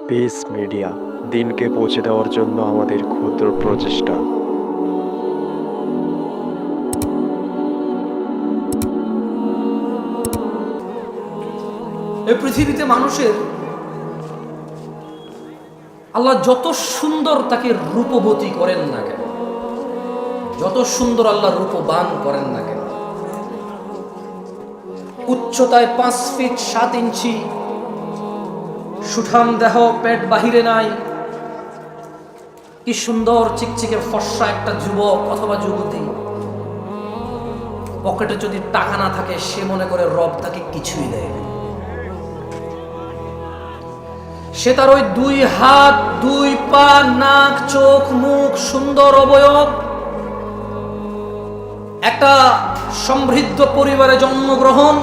Piece media দিনকে পৌঁছে দেওয়ার জন্য আমাদের ক্ষুদ্র প্রচেষ্টা। এই পৃথিবীতে মানুষের আল্লাহ যত সুন্দর তাকে রূপবতী করেন না কেন, যত সুন্দর আল্লাহ রূপবান করেন না কেন, উচ্চতায় 5 ফিট 7 ইঞ্চি, সুঠাম দেহ, পেট বাহিরে নাই, কি সুন্দর চিকচিকে ফর্সা একটা যুবক অথবা যুবতী, পকেটে যদি টাকা না থাকে সে মনে করে রব তাকে কিছুই দেয় না। সে তার ওই 2 হাত 2 পা, নাক, চোখ, মুখ, সুন্দর অবয়ব, একটা সমৃদ্ধ পরিবারে জন্মগ্রহণ,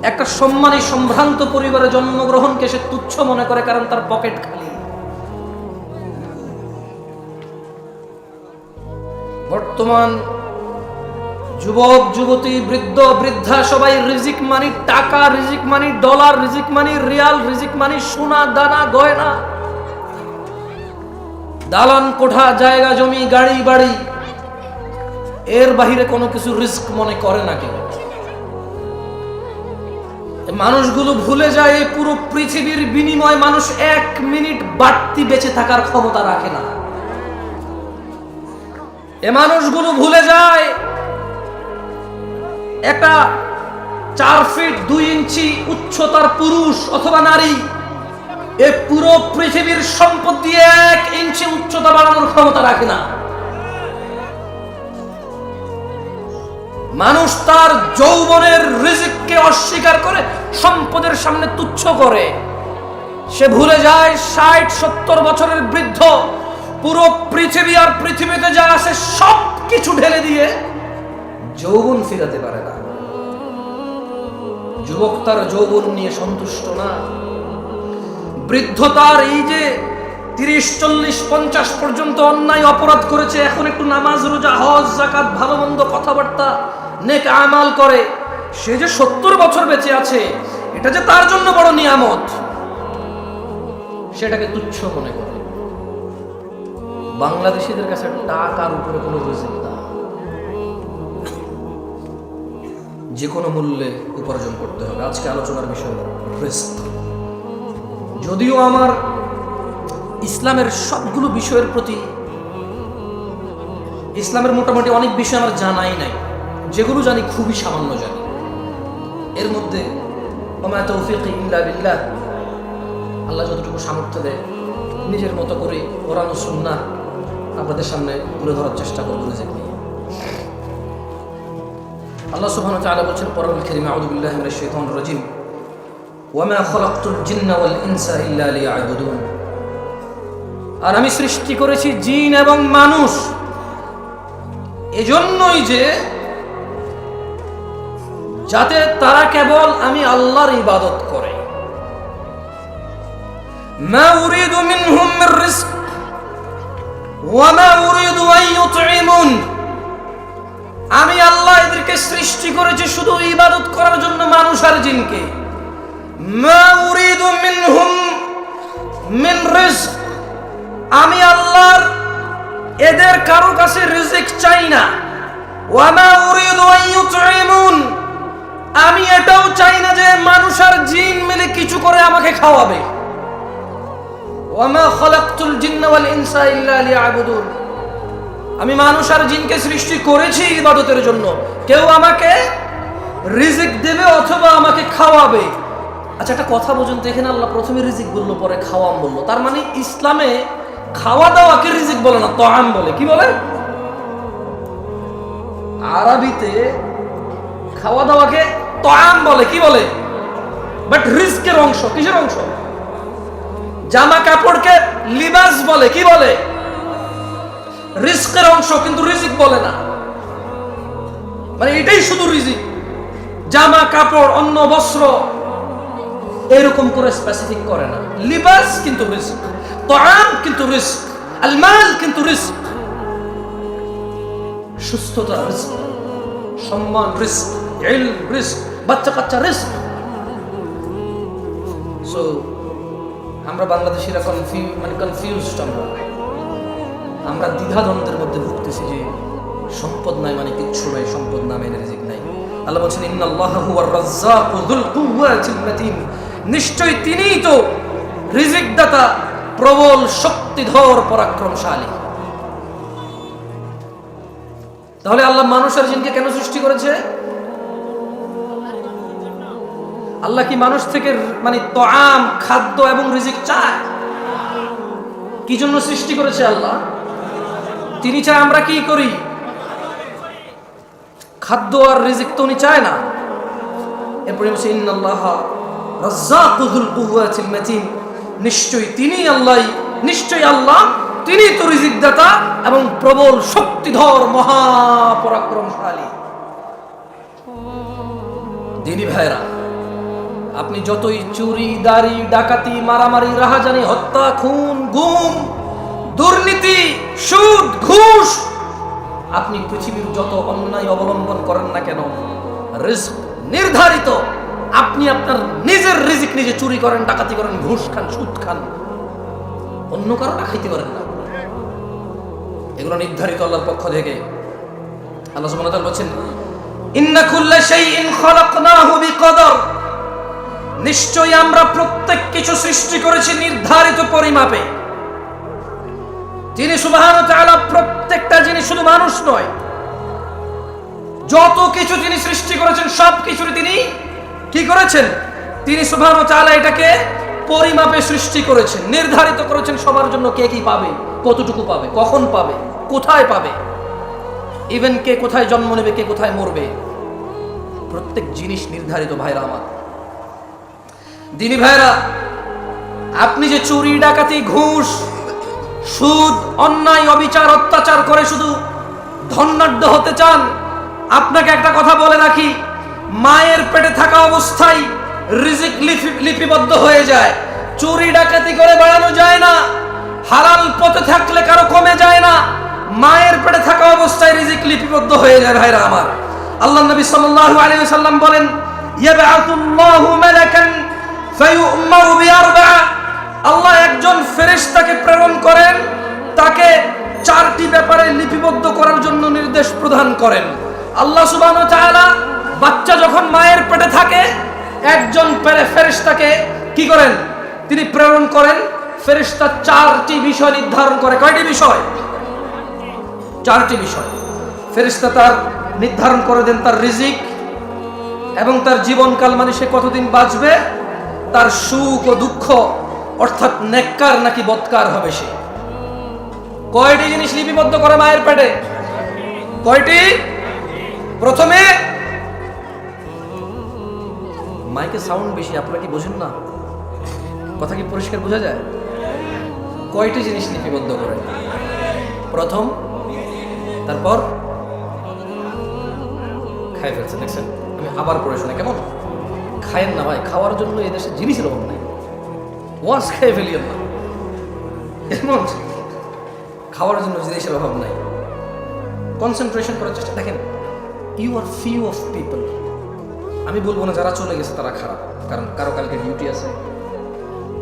একটা সম্মানী সম্ভ্রান্ত পরিবারে জন্মগ্রহণকে সে তুচ্ছ মনে করে, কারণ তার পকেট খালি। বর্তমান যুবক যুবতী, বৃদ্ধ বৃদ্ধা সবাই রিজিক মানি টাকা, রিজিক মানি ডলার, রিজিক মানি রিয়াল, রিজিক মানি সোনা দানা গয়না, দালান কোঠা, জায়গা জমি, গাড়ি বাড়ি, এর বাহিরে কোনো কিছু রিস্ক মনে করে না কেউ। মানুষগুলো ভুলে যায় এই পুরো পৃথিবীর বিনিময়ে মানুষ 1 মিনিট বাড়তি বেঁচে থাকার ক্ষমতা রাখে না। এ মানুষগুলো ভুলে যায় একটা 4 ফিট 2 ইঞ্চি উচ্চতার পুরুষ অথবা নারী এ পুরো পৃথিবীর সম্পদ দিয়ে 1 ইঞ্চি উচ্চতা বাড়ানোর ক্ষমতা রাখে না। মানুষ তার যৌবনের রিজিককে অস্বীকার করে সম্পদের সামনে তুচ্ছ করে। সে ভুলে যায় 60-70 বছরের বৃদ্ধ পুরো পৃথিবী আর পৃথিবীতে যা আছে সব কিছু ঢেলে দিয়ে যৌবন ফিরাতে পারে না। যুবক তার যৌবন নিয়ে সন্তুষ্ট না, বৃদ্ধ তার এই যে 30-40-50 পর্যন্ত অন্যায় অপরাধ করেছে, এখন একটু নামাজ রোজা হজ যাকাত ভালো মন্দ কথাবার্তা নেক আমাল করে, সে যে 70 বছর বেঁচে আছে এটা যে তার জন্য বড় নিয়ামত, সেটাকে তুচ্ছ মনে করে। বাংলাদেশীদের কাছে টাকার উপরে কোনো রিজিক না, যে কোনো মূল্যে উপার্জন করতে হবে। আজকে আলোচনার বিষয় রিস্ক। যদিও আমার ইসলামের সবগুলো বিষয়ের প্রতি, ইসলামের মোটামুটি অনেক বিষয় আমার জানাই নাই, যেগুলো জানি খুবই সামান্য জানি। এর মধ্যে ওমা তৌফিকি ইল্লা বিল্লাহ, আল্লাহ যতটুকু সামর্থ্য দেয় নিজের মতো করে কোরআন ও সুন্নাহ আপনাদের সামনে তুলে ধরার চেষ্টা করব রিজিক নিয়ে। আল্লাহ সুবহানাহু ওয়া তাআলা বলেন কোরআনুল কারীমে, আউযু বিল্লাহি মিনাশ শাইতানির রাজীম, ওয়া মা খালাকতুল জিন্না ওয়াল ইনসা ইল্লা লিয়াবুদুন, আর আমি সৃষ্টি করেছি জিন এবং মানুষ এজন্যই যে যাতে তারা কেবল আমি আল্লাহর ইবাদত করে। মা উরিদু মিনহুম মির রিজক ওয়া মা উরিদু আন ইউতঈমুন, আমি আল্লাহ এদেরকে সৃষ্টি করেছি শুধু ইবাদত করার জন্য, মানুষ আর জিনকে। মা উরিদু মিনহুম মিন রিজক, আমি আল্লাহর এদের কারো কাছে রিজিক চাই না। ওয়া মা উরিদু আন ইউতঈমুন, আমি এটাও চাই না যে মানুষ আর জিন মিলে কিছু করে আমাকে খাওয়াবে। ওয়া মা খালাকতুল জিন্না ওয়াল ইনসা ইল্লা লিয়াবুদুন, আমি মানুষ আর জিনকে সৃষ্টি করেছি ইবাদতের জন্য, কেউ আমাকে রিজিক দেবে অথবা আমাকে খাওয়াবে। আচ্ছা, একটা কথা বুঝুন তো, এখানে আল্লাহ প্রথমে রিজিক বললো, পরে খাওয়াম বললো, তার মানে ইসলামে খাওয়া দাওয়াকে রিজিক বলে না, তাআম বলে। কি বলে? আরবিতে খাওয়া দাওয়াকে তাআম বলে। কি বলে? বাট রিজকের অংশ। কিসের অংশ? জামা কাপড়কে লিবাস বলে। কি বলে? রিজকের অংশ, কিন্তু রিজিক বলে না। মানে এটাই শুধু রিজিক, জামা কাপড়, অন্ন বস্ত্র এরকম করে স্পেসিফিক করে না। লিবাস কিন্তু রিজক, তাআম কিন্তু রিজক, আল মাল কিন্তু রিজক, সুস্থতা রিজক, সম্মান রিজক, ইলম রিজক, বাচ্চা কাচ্চা রিজক। সো আমরা বাংলাদেশিরা কনফিউজড। আমরা দ্বিধাদ্বন্দ্বের মধ্যে ভুগতেছি যে সম্পদ নাই মানে কিচ্ছু নাই, সম্পদ না মানে রিজিক নাই। আল্লাহ বলছেন ইন্নাল্লাহা হুয়ার রাজ্জাকু যুল কুওয়াতিল মাতিন, নিশ্চয়ই তিনিই তো রিজিক দাতা, প্রবল শক্তিধর পরাক্রমশালী। তাহলে আল্লাহ মানুষ আর জিনকে কেন সৃষ্টি করেছে? আল্লাহ কি মানুষ থেকে তাআম, খাদ্য এবং রিজিক চায়? কি জন্য সৃষ্টি করেছে আল্লাহ? তিনি চায় আমরা কি করি? খাদ্য আর রিজিক তো উনি চায় না। এরপরে বলছে ইন্নাল্লাহা রাজ্জাকু যুল কুওয়াতিল মাতিন, নিশ্চয়ই আল্লাহ তিনি তো রিজিক দাতা এবং প্রবল শক্তিধর মহাপরাক্রমশালী। দিনী ভাইরা, আপনি যতই চুরি, দাড়ি, ডাকাতি, মারামারি, রাহাজানি, হত্যা, খুন, গুম, দুর্নীতি, সুদ, ঘুষ, আপনি পৃথিবীর যত অন্যায় অবলম্বন করেন না কেন, রিজক নির্ধারিত। আপনি আপনার নিজের রিজিক নিজে চুরি করেন, ডাকাতি করেন, ঘুষ খান, সুদ খান, অন্য কারো না খাইতে পারেন না, এগুলো নির্ধারিত আল্লাহর পক্ষ থেকে। আল্লাহ সুবহানাহু ওয়া তাআলা বলেন ইন্না কুল্লা শাইইন খালাকনাহু বিকদর, নিশ্চয়ই আমরা প্রত্যেক কিছু সৃষ্টি করেছি নির্ধারিত পরিমাপে। তিনি সুবহানাহু ওয়া তাআলা প্রত্যেকটা জিনিস, শুধু মানুষ নয়, যত কিছু তিনি সৃষ্টি করেছেন সব কিছুরই তিনি কি করেছেন? তিনি সুবহানাহু ওয়া তাআলা এটাকে পরিমাপে সৃষ্টি করেছেন, নির্ধারিত করেছেন সবার জন্য কে কি পাবে, কতটুকু পাবে, কখন পাবে, কোথায় পাবে, ইভেন কে কোথায় জন্ম নেবে, কে কোথায় মরবে, প্রত্যেক জিনিস নির্ধারিত। ভাইরা আমার, দিনী ভাইরা, আপনি যে চুরি, ডাকাতি, ঘুষ, সুদ, অন্যায়, অবিচার, অত্যাচার করে শুধু ধনাঢ্য হতে চান, আপনাকে একটা কথা বলে রাখি, মায়ের পেটে থাকা অবস্থায় রিজিক লিপিবদ্ধ হয়ে যায়। চুরি ডাকাতি করে বাড়ানো যায় না, হালাল পথে থাকলে কারো কমে যায় না, মায়ের পেটে থাকা অবস্থায় রিজিক লিপিবদ্ধ হয়ে যায়। ভাইরা আমার, আল্লাহ নবী সাল্লাল্লাহু আলাইহি ওয়াসাল্লাম বলেন ইয়াবআতুল্লাহু মালাকান ফায়ু'মারু বিআরবা'a, আল্লাহ একজন ফেরেশতাকে প্রেরণ করেন, তাকে চারটি ব্যাপারে লিপিবদ্ধ করার জন্য নির্দেশ প্রদান করেন। আল্লাহ সুবহানাহু ওয়া তাআলা বাচ্চা যখন মায়ের পেটে থাকে, একজন ফেরেশতাকে কি করেন? তিনি প্রেরণ করেন। ফেরেশতা চারটি বিষয় নির্ধারণ করে। কয়টি বিষয়? চারটি বিষয়। ফেরেশতা তার নির্ধারণ করে দেন তার রিজিক এবং তার জীবনকাল, মানে সে কতদিন বাঁচবে, তার সুখ ও দুঃখ, অর্থাৎ নেককার নাকি বদকার হবে সে। কয়টি জিনিস লিপিবদ্ধ করে মায়ের পেটে? কয়টি? প্রথমে, মাইকে সাউন্ড বেশি, আপনারা কি বোঝেন না? কথা কি পরিষ্কার বোঝা যায়? কয়টি জিনিস লিপিবদ্ধ করে? প্রথম, তারপর খাই ফেলছে, দেখছেন? আমি আবার পড়ে শুনে কেমন? খায়েন না ভাই, খাওয়ার জন্য এই দেশে জিনিসের অভাব নাই, ওয়াজ খেয়ে ফেলিয়েন না, এমন খাওয়ার জন্য জিনিসের অভাব নাই। কনসেন্ট্রেশন করার চেষ্টা। দেখেন, you are few of people, আমি বলবো না যারা চলে গেছে তারা খারাপ, কারণ কারো কালকে ডিউটি আছে,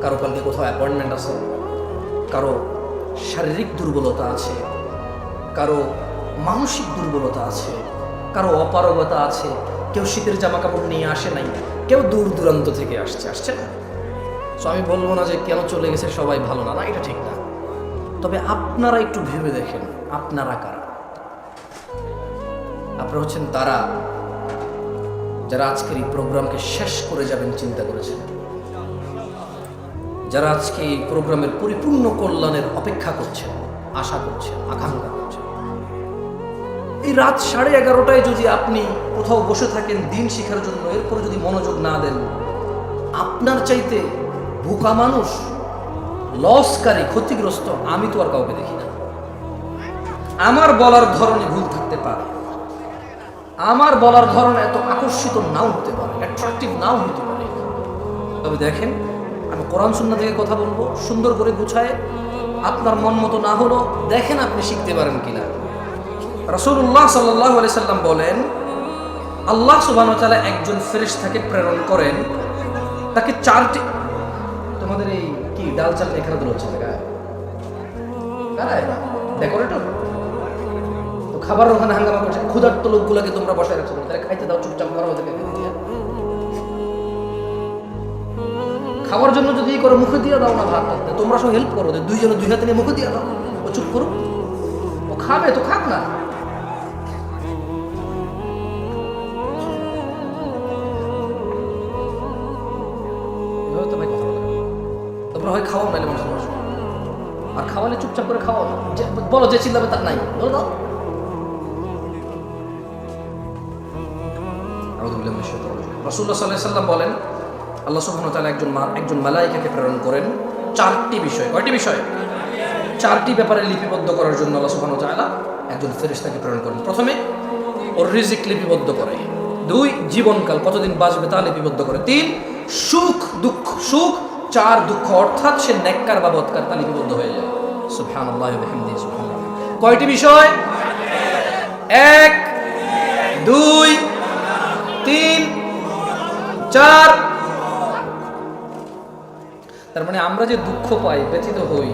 কারো কালকে কোথাও অ্যাপয়েন্টমেন্ট আছে, কারো শারীরিক দুর্বলতা আছে, কারো মানসিক দুর্বলতা আছে, কারো অপারগতা আছে, কেউ শীতের জামা কাপড় নিয়ে আসে নাই, কেউ দূর দূরান্ত থেকে আসছে না। সো আমি বলবো না যে কেন চলে গেছে সবাই ভালো না, না, এটা ঠিক না। তবে আপনারা একটু ভেবে দেখেন, আপনারা কারা? আপনারা হচ্ছেন তারা যারা আজকের এই প্রোগ্রামকে শেষ করে যাবেন চিন্তা করেছেন, যারা আজকে এই প্রোগ্রামের পরিপূর্ণ কল্যাণের অপেক্ষা করছেন, আশা করছেন, আকাঙ্ক্ষা করছেন। এই রাত 11:30টায় যদি আপনি কোথাও বসে থাকেন দিন শিখার জন্য, এরপরে যদি মনোযোগ না দেন, আপনার চাইতে বোকা মানুষ, লসকারী, ক্ষতিগ্রস্ত আমি তো আর কাউকে দেখি না। আমার বলার ধরনে ভুল থাকতে পারে, আমার বলার ধরন এত আকর্ষিত নাও হতে পারে, অ্যাট্রাকটিভ নাও হতে পারে, তবে দেখেন, আমি কোরআন সুন্নাহ থেকে কথা বলবো সুন্দর করে গুছায়। আপনার মন মতো না হলো দেখেন আপনি শিখতে পারেন কিনা। রাসূলুল্লাহ সাল্লাল্লাহু আলাইহি সাল্লাম বলেন, আল্লাহ সুবহানাহু ওয়া তাআলা একজন ফেরেশতাকে প্রেরণ করেন, তাকে চারটি, তো তোমাদের এই কি ডাল চাল নিয়ে খেলাধুলা হচ্ছে জায়গায় ডেকোরেটর তো খাবার ওখানে হাঙ্গামা করছে, ক্ষুধার্ত লোকগুলোকে তোমরা বসায় রাখছো, তাহলে খাইতে দাও, চুপচাপ করো ওদেরকে দিয়ে। খাওয়ার জন্য যদি করো মুখে দিয়ে দাও না ভাত, তোমরা সব হেল্প করো, দুইজনে দুই হাতে নিয়ে মুখে দিয়ে দাও, ও চুপ করো, ও খাবে তো খাক না। তোমরা হয় খাওয়াও নাইলে মানুষ মানুষ, আর খাওয়ালে চুপচাপ করে খাওয়াও, বলো যে চিল্লাবে তার নাই, বলো দাও। রাসূলুল্লাহ সাল্লাল্লাহু আলাইহি ওয়াসাল্লাম বলেন, আল্লাহ সুবহানাহু ওয়া তাআলা একজন মালায়েকাকে প্রেরণ করেন চারটি বিষয়। কয়টি বিষয়? চারটি ব্যাপারে লিপিবদ্ধ করার জন্য আল্লাহ সুবহানাহু ওয়া তাআলা একজন ফেরেশতাকে প্রেরণ করেন। প্রথমে ওর রিজিক লিপিবদ্ধ করে, 2 জীবনকাল কতদিন বাঁচবে তা লিপিবদ্ধ করে, 3 সুখ দুঃখ, সুখ, 4 দুঃখ অর্থাৎ সে নেককার বা বদকার তা লিপিবদ্ধ হয়ে যায়। সুবহানাল্লাহি ওয়া বিহামদিহি সুবহানাল্লাহ। কয়টি বিষয়? 1 2 3 4। তার মানে আমরা যে দুঃখ পাই, ব্যথিত হই,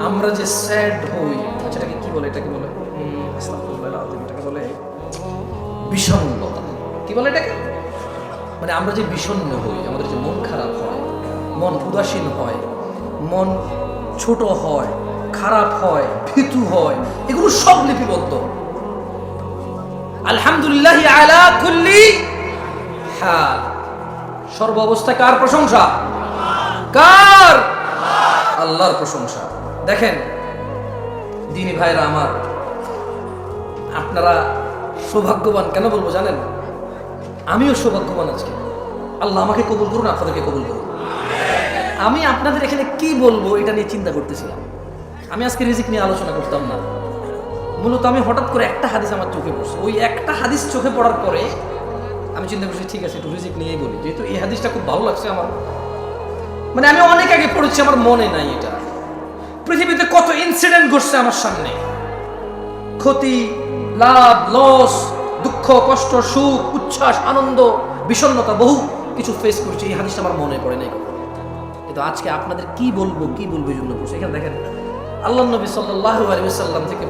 আমরা যে স্যাড হই, আচ্ছা এটাকে কি বলে, এটাকে বলে এটাকে বলে বিষণ্ণতা। কি বলে এটাকে? মানে আমরা যে বিষণ্ণ হই, আমাদের যে মন খারাপ হয়, মন উদাসীন হয়, মন ছোট হয়, খারাপ হয়, ভীতু হয়, এগুলো সব লিপিবদ্ধ। আলহামদুলিল্লাহ আলা কুল্লি হাল, সর্ব অবস্থায় কার প্রশংসা? কার? আল্লাহর প্রশংসা। দেখেন দিনী ভাইরা আমার, আপনারা সৌভাগ্যবান। কেন বলবো জানেন? আমিও সৌভাগ্যবান আজকে। আল্লাহ আমাকে কবুল করুন, আপনাদেরকে কবুল করুন। আমি আপনাদের এখানে কি বলবো এটা নিয়ে চিন্তা করতেছিলাম। আমি আজকে রিজিক নিয়ে আলোচনা করতাম না, মূলত আমি হঠাৎ করে একটা হাদিস আমার চোখে পড়ছে। ওই একটা হাদিস চোখে পড়ার পরে আমি চিন্তা করছি ঠিক আছে একটু রিজিক নিয়েই বলি, যেহেতু এই হাদিসটা খুব ভালো লাগছে আমার। মানে আমি অনেক আগে পড়েছি, আমার মনে নাই এটা। পৃথিবীতে কত ইনসিডেন্ট ঘটছে আমার সামনে, ক্ষতি, লাভ, লস, দুঃখ, কষ্ট, সুখ, উচ্ছ্বাস, আনন্দ, বিষণ্ণতা, বহু কিছু ফেস করছি। এই হাদিসটা আমার মনে পড়ে নাই কখনো, কিন্তু আজকে আপনাদের কি বলবো এই জন্য বলছি। এখানে দেখেন আল্লাহ নবী সাল্লাল্লাহু আলাইহি ওয়াসাল্লাম থেকে,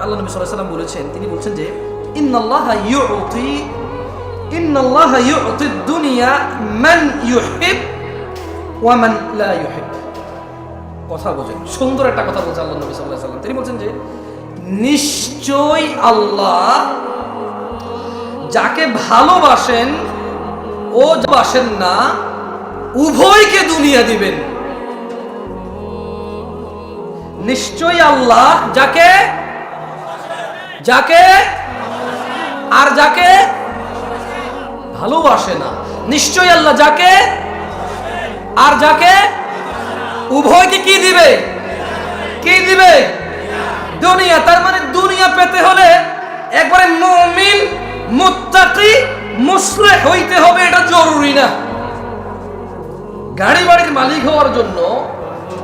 আল্লাহ নবী সাল্লাল্লাহু আলাইহি ওয়াসাল্লাম বলেছেন, তিনি বলছেন যে ইন্নাল্লাহা ইউতি দুনিয়া মান ইউহিব ওয়া মান লা ইউহিব। কথা বোঝেন, সুন্দর একটা কথা বলছেন আল্লাহ নবী সাল্লাল্লাহু আলাইহি ওয়াসাল্লাম। তিনি বলছেন যে নিশ্চয় আল্লাহ যাকে ভালোবাসেন ও বাসেন না উভয়কে দুনিয়া দিবেন। নিশ্চয় আল্লাহ যাকে আর যাকে ভালোবাসে না, নিশ্চয় আল্লাহ যাকে আর যাকে উভয়কে কি দিবে? কি দিবে? দুনিয়া। তার মানে দুনিয়া পেতে হলে একবারে মুমিন, মুত্তাকি, মুসলিহ হইতে হবে, এটা জরুরি না। গাড়ি বাড়ির মালিক হওয়ার জন্য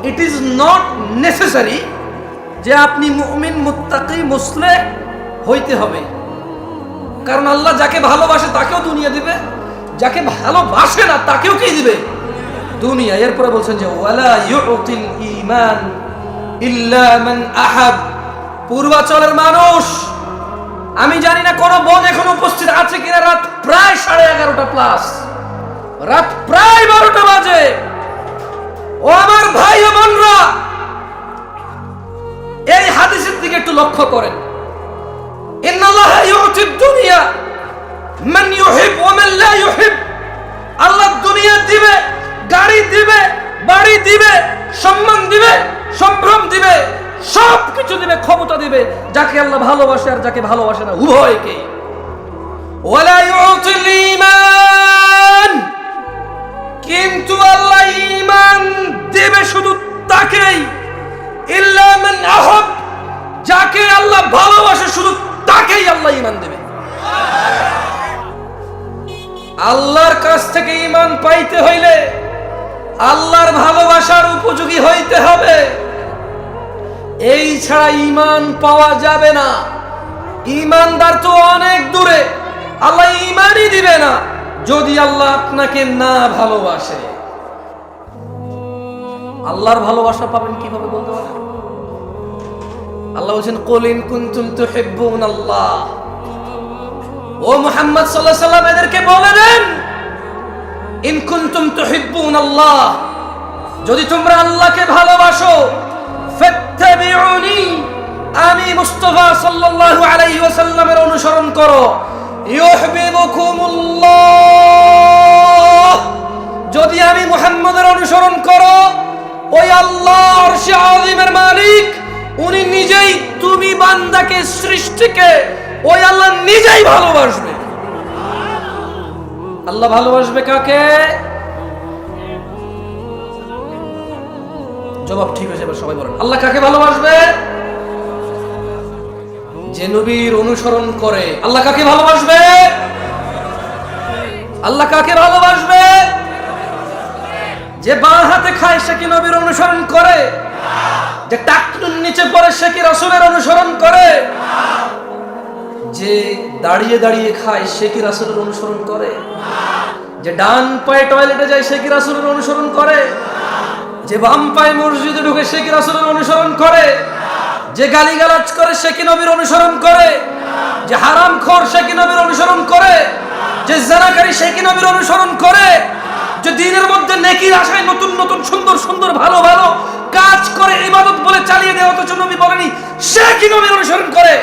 ইট ইজ নট নেসেসারি যে আপনি মুমিন, মুত্তাকি, মুসলিহ হইতে হবে। কারণ আল্লাহ যাকে ভালোবাসে তাকেও দুনিয়া দিবে, যাকে ভালোবাসে না তাকেও কি দিবে? দুনিয়া। এরপরে বলছেন যে ওয়ালা ইউতিল ঈমান ইল্লা মান আহাব। পূর্বাচলের মানুষ, আমি জানি না কোন বোন এখন উপস্থিত আছে কিনা, রাত প্রায় 11:30 প্লাস, রাত প্রায় 12টা বাজে। ও আমার ভাই ও বোনরা, এই হাদিসের দিকে একটু লক্ষ্য করেন। ইন্নাল্লাহা ইউতিদ দুনিয়া মান ইউহিব ওয়া মান লা ইউহিব। আল্লাহ দুনিয়া দিবে, গাড়ি দিবে, বাড়ি দিবে, সম্মান দিবে, সম্ভ্রম দিবে, সব কিছু দিবে, ক্ষমতা দিবে যাকে আল্লাহ ভালোবাসে আর যাকে ভালোবাসে না উভয়কে। ওয়ালা ইউতিল ঈমান, কিন্তু আল্লাহ ঈমান দেবে শুধু তাকেই, ইল্লা মান আহাব, যাকে আল্লাহ ভালোবাসে শুধু তাকেই আল্লাহ ঈমান দেবে। আল্লাহর কাছ থেকে ঈমান পাইতে হইলে আল্লাহর ভালোবাসার উপযোগী হইতে হবে, এই ছাড়া ঈমান পাওয়া যাবে না। ঈমানদার তো অনেক দূরে, আল্লাহ ঈমানই দিবে না যদি আল্লাহ আপনাকে না ভালোবাসে। আল্লাহর ভালোবাসা পাবেন কিভাবে বলতে পারেন? আল্লাহ বলছেন কুল ইন কুনতুম তুহিব্বুনাল্লাহ, ও মুহাম্মদ সাল্লাল্লাহু আলাইহি ওয়াসাল্লাম এদেরকে বলে দেন ইন কুনতুম তুহিব্বুনাল্লাহ, যদি তোমরা আল্লাহকে ভালোবাসো, ফাত্তাবিউনি, আমি মুস্তাফা সাল্লাল্লাহু আলাইহি ওয়াসাল্লামের অনুসরণ করো, ইউহিব্বুকুমুল্লাহ, যদি আমি মুহাম্মদের অনুসরণ করো, ওই আল্লাহ আরশে আযীমের মালিক উনি নিজেই তুমি বান্দাকে সৃষ্টিকে ওই আল্লাহ নিজেই ভালোবাসবে। আল্লাহ ভালোবাসবে কাকে? জবাব ঠিক হয়েছে, এবার সবাই বলেন আল্লাহ কাকে ভালোবাসবে? যে নবীর অনুসরণ করে। আল্লাহ কাকে ভালোবাসবে? আল্লাহ কাকে ভালোবাসবে? যে বাঁ হাতে খায় সে কি নবীর অনুসরণ করে? যে টাকনুর নিচে পড়ে সে কি রাসূলের অনুসরণ করে? যে দাঁড়িয়ে দাঁড়িয়ে খায় সে কি রাসূলের অনুসরণ করে? যে ডান পায়ে টয়লেটে যায় সে কি রাসূলের অনুসরণ করে? যে বাম পায়ে মসজিদে ঢুকে সে কি রাসূলের অনুসরণ করে? যে গালিগালাজ করে সে কি নবীর অনুসরণ করে? যে হারামখোর সে কি নবীর অনুসরণ করে? যে জিনাকারী সে কি নবীর অনুসরণ করে? যে দ্বীনের মধ্যে নেকির আশায় নতুন নতুন সুন্দর সুন্দর ভালো ভালো কাজ করে ইবাদত বলে চালিয়ে দেয়, অথচ নবী বলেনি সে কি নবীর অনুসরণ করে?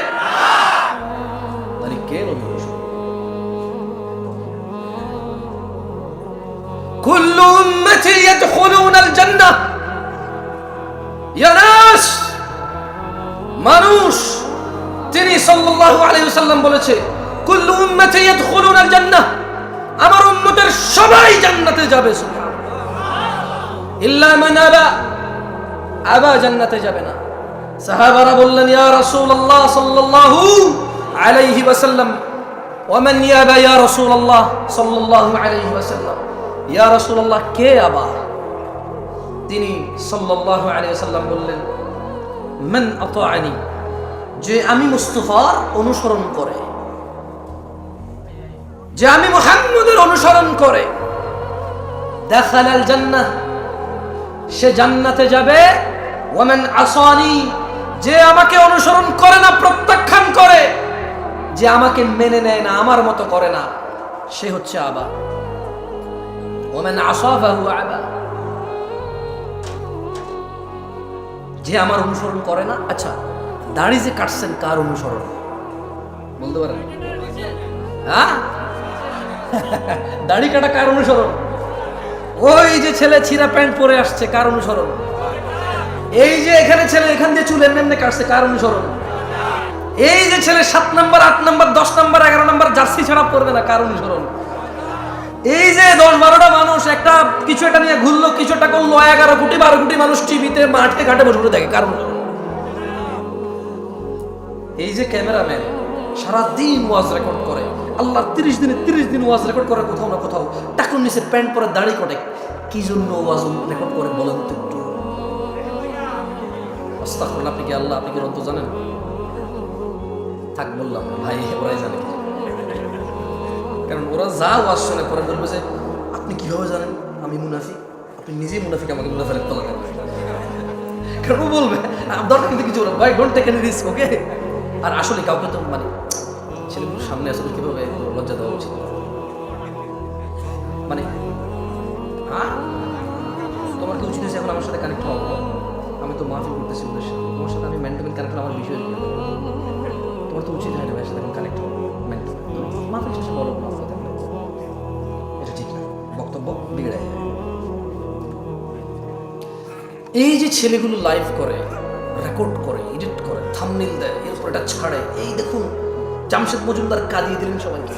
তাহলে কে নবীর অনুসরণ? কুল্লু উম্মতি ইয়াদখুলুনাল জান্নাহ, ইয়া নাস, মানুষ, তিনি সাল্লাল্লাহু আলাইহি ওয়াসাল্লাম বলেছে কুল্লু উম্মতি ইয়াদখুলুনাল জান্নাহ, আমার উম্মতের সবাই জান্নাতে যাবে, সুবহানাল্লাহ, ইল্লা মান আবা, আবা জান্নাতে যাবে না। সাহাবারা বললেন ইয়া রাসূলুল্লাহ সাল্লাল্লাহু আলাইহি ওয়াসাল্লাম, ওয়া মান ইয়াবা ইয়া রাসূলুল্লাহ সাল্লাল্লাহু আলাইহি ওয়াসাল্লাম, ইয়া রাসূলুল্লাহ কে আবা? তিনি সাল্লাল্লাহু আলাইহি ওয়াসাল্লাম বললেন মান আতাআনি, যে আমি মুস্তাফার অনুসরণ করে, যে আমি মুহাম্মদের অনুসরণ করে, দাখালাল জান্নাহ, সে জান্নাতে যাবে। ওয়া মান আসানি, যে আমাকে অনুসরণ করে না, প্রত্যাখ্যান করে, যে আমাকে মেনে নেয় না, আমার মতো করে না, সে হচ্ছে আবা। ওয়া মান আসা ফাহুয়া আবা, যে আমার অনুসরণ করে না। আচ্ছা, দাড়ি যে কাটছেন কার অনুসরণ বলতে পারেন? হ্যাঁ, দাড়ি কাটা কার অনুসরণ? ওই যে ছেলে ছিঁড়া প্যান্ট পরে আসছে কার অনুসরণ? এই যে এখানে ছেলে এখান দিয়ে চুল এমনি কাটছে কার অনুসরণ? এই যে ছেলে 7 number 8 number 10 number 11 number jersey ছাড়া পরবে না কার অনুসরণ? এই যে 10-12টা মানুষ একটা কিছু একটা নিয়ে ঘুরলো, কিছু একটা করলো, 11 কোটি 12 কোটি মানুষ টিভিতে মাঠে ঘাটে বসে বসে দেখে কার অনুসরণ? এই যে ক্যামেরাম্যান সারাদিন ওয়াজ রেকর্ড করে, আল্লাহ 30 দিন ওয়াজ রেকর্ড করে, কোথাও না কোথাও টাকুর নিচে প্যান্ট পরে দাড়ি কাটে, কি জন্য ওয়াজ রেকর্ড করে বলেন তো একটু? আস্তাগফিরুল্লাহ, আপনি কি আল্লাহ, আপনি কি রন্ত জানেন? থাক বললাম ভাই, ওরাই জানে কি, কারণ ওরা যা ওয়াজ শুনে পরে বলবে যে আপনি কিভাবে জানেন আমি মুনাফিক? আপনি নিজেই মুনাফিক, আমাকে মুনাফিকের তলা কেন? কারণ ও বলবে দরকার কিন্তু কিছু ভাই, ডোন্ট টেক এনি রিস্ক, ওকে? আর আসলে কাউকে তো মানে ছেলেগুলোর সামনে আসলে কিভাবে লজ্জা দেওয়া উচিত, মানে হ্যাঁ, তোমার কি উচিত হয়েছে এখন আমার সাথে কানেক্ট হওয়া? আমি তো মাফি করতেছি ওদের সাথে, তোমার সাথে আমি মেন্টাল কানেক্ট আমার বিষয়, তোমার তো উচিত হয় না ভাইয়ের সাথে এখন কানেক্ট হওয়া, মেন্টাল মাফির শেষে বলো মাফ করতে, এটা ঠিক না, বক্তব্য বিগড়ে যায়। এই যে ছেলেগুলো লাইভ করে, রেকর্ড করে, এডিট করে, থাম্বনেইল দেয়, এরপর এটা ছাড়ে, এই দেখুন জামশেদ মজুমদার কাঁদিয়ে দিলেন সবাইকে,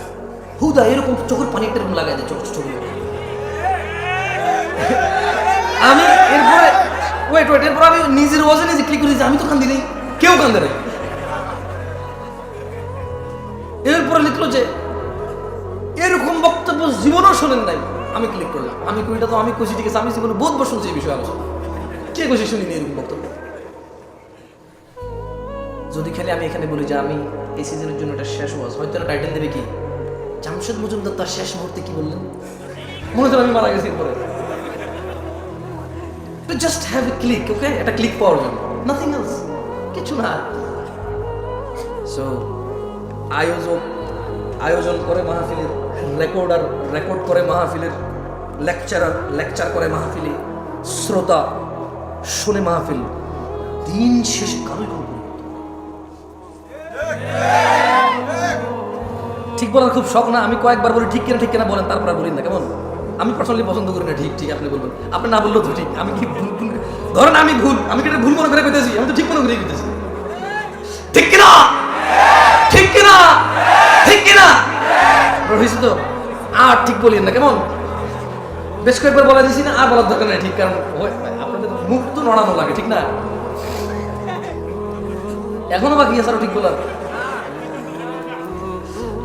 হুদা এরকম চোখের পানি একটা লাগাই দেয় ছবি। আমি এরপরে এরপর আমি নিজের ওয়াজে নিজে ক্লিক করি যে আমি তো কান্দি নেই, কেউ কান্দে নাই। এরপরে লিখলো যে এরকম বক্তব্য জীবনেও শোনেন নাই, আমি ক্লিক করলাম, আমি কইটা তো আমি কইছি ঠিক আছে, আমি জীবনে বহুতবার শুনছি এই বিষয়ে আলোচনা, কে কইছে শুনিনি এরকম বক্তব্য? যদি খালি আমি এখানে বলি যে আমি এই সিজনের জন্য এটা শেষ ওয়াজ, হয়তো একটা টাইটেল দেবে কি জামশেদ মজুমদার তার শেষ মুহূর্তে কি বললেন, মনে হয় আমি মারা গেছি পরে। To just have a click, okay, একটা ক্লিক পাওয়ার জন্য, নাথিং এলস, কিছু না। সো আয়োজন করে মাহফিলের, রেকর্ড করে মাহফিলের, লেকচার করে মাহফিলে, শ্রোতা শুনে মাহফিল, দিন শেষে কারোই কোনো ঠিক বলার খুব শখ না। আমি কয়েকবার বলি ঠিক কিনা বলেন, তারপর আর বলি না, কেমন? আমি পার্সোনালি পছন্দ করি না ঠিক আপনি বলবেন, আপনি না বললেও তো ঠিক। আমি কি ভুল ধরেন আমি কি এটা ভুল মনে করে পেতেছি? আমি তো ঠিক মনে করে পেতেছি। ঠিক কিনা রহিস তো আর ঠিক বলিয়েন না, কেমন? বেশ কয়েকবার বলা দিছি না, আর বলার দরকার নেই ঠিক, কারণ আপনাদের মুখ তো নড়ানো লাগে, ঠিক না? এখনো বাকি আছে আরো ঠিক বলার।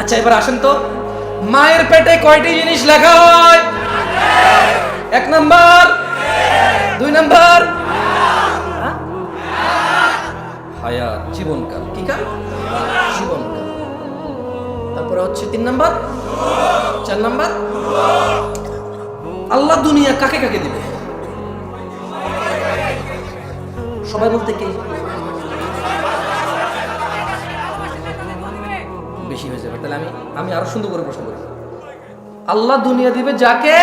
আচ্ছা, এবার আসেন তো, মায়ের পেটে কয়টি জিনিস লেখা হয়? 1 নাম্বার, 2 নাম্বার হায়াত, জীবনকাল। কি কাল? জীবনকাল। তারপরে হচ্ছে 3 নাম্বার, 4 নাম্বার আল্লাহ দুনিয়া কাকে কাকে দিবে? সবাই বলতে কে? বেশি হয়ে যাবে, তাহলে আমি আরো সুন্দর করে প্রশ্ন করি। আল্লাহ দুনিয়া দিবে যাকে,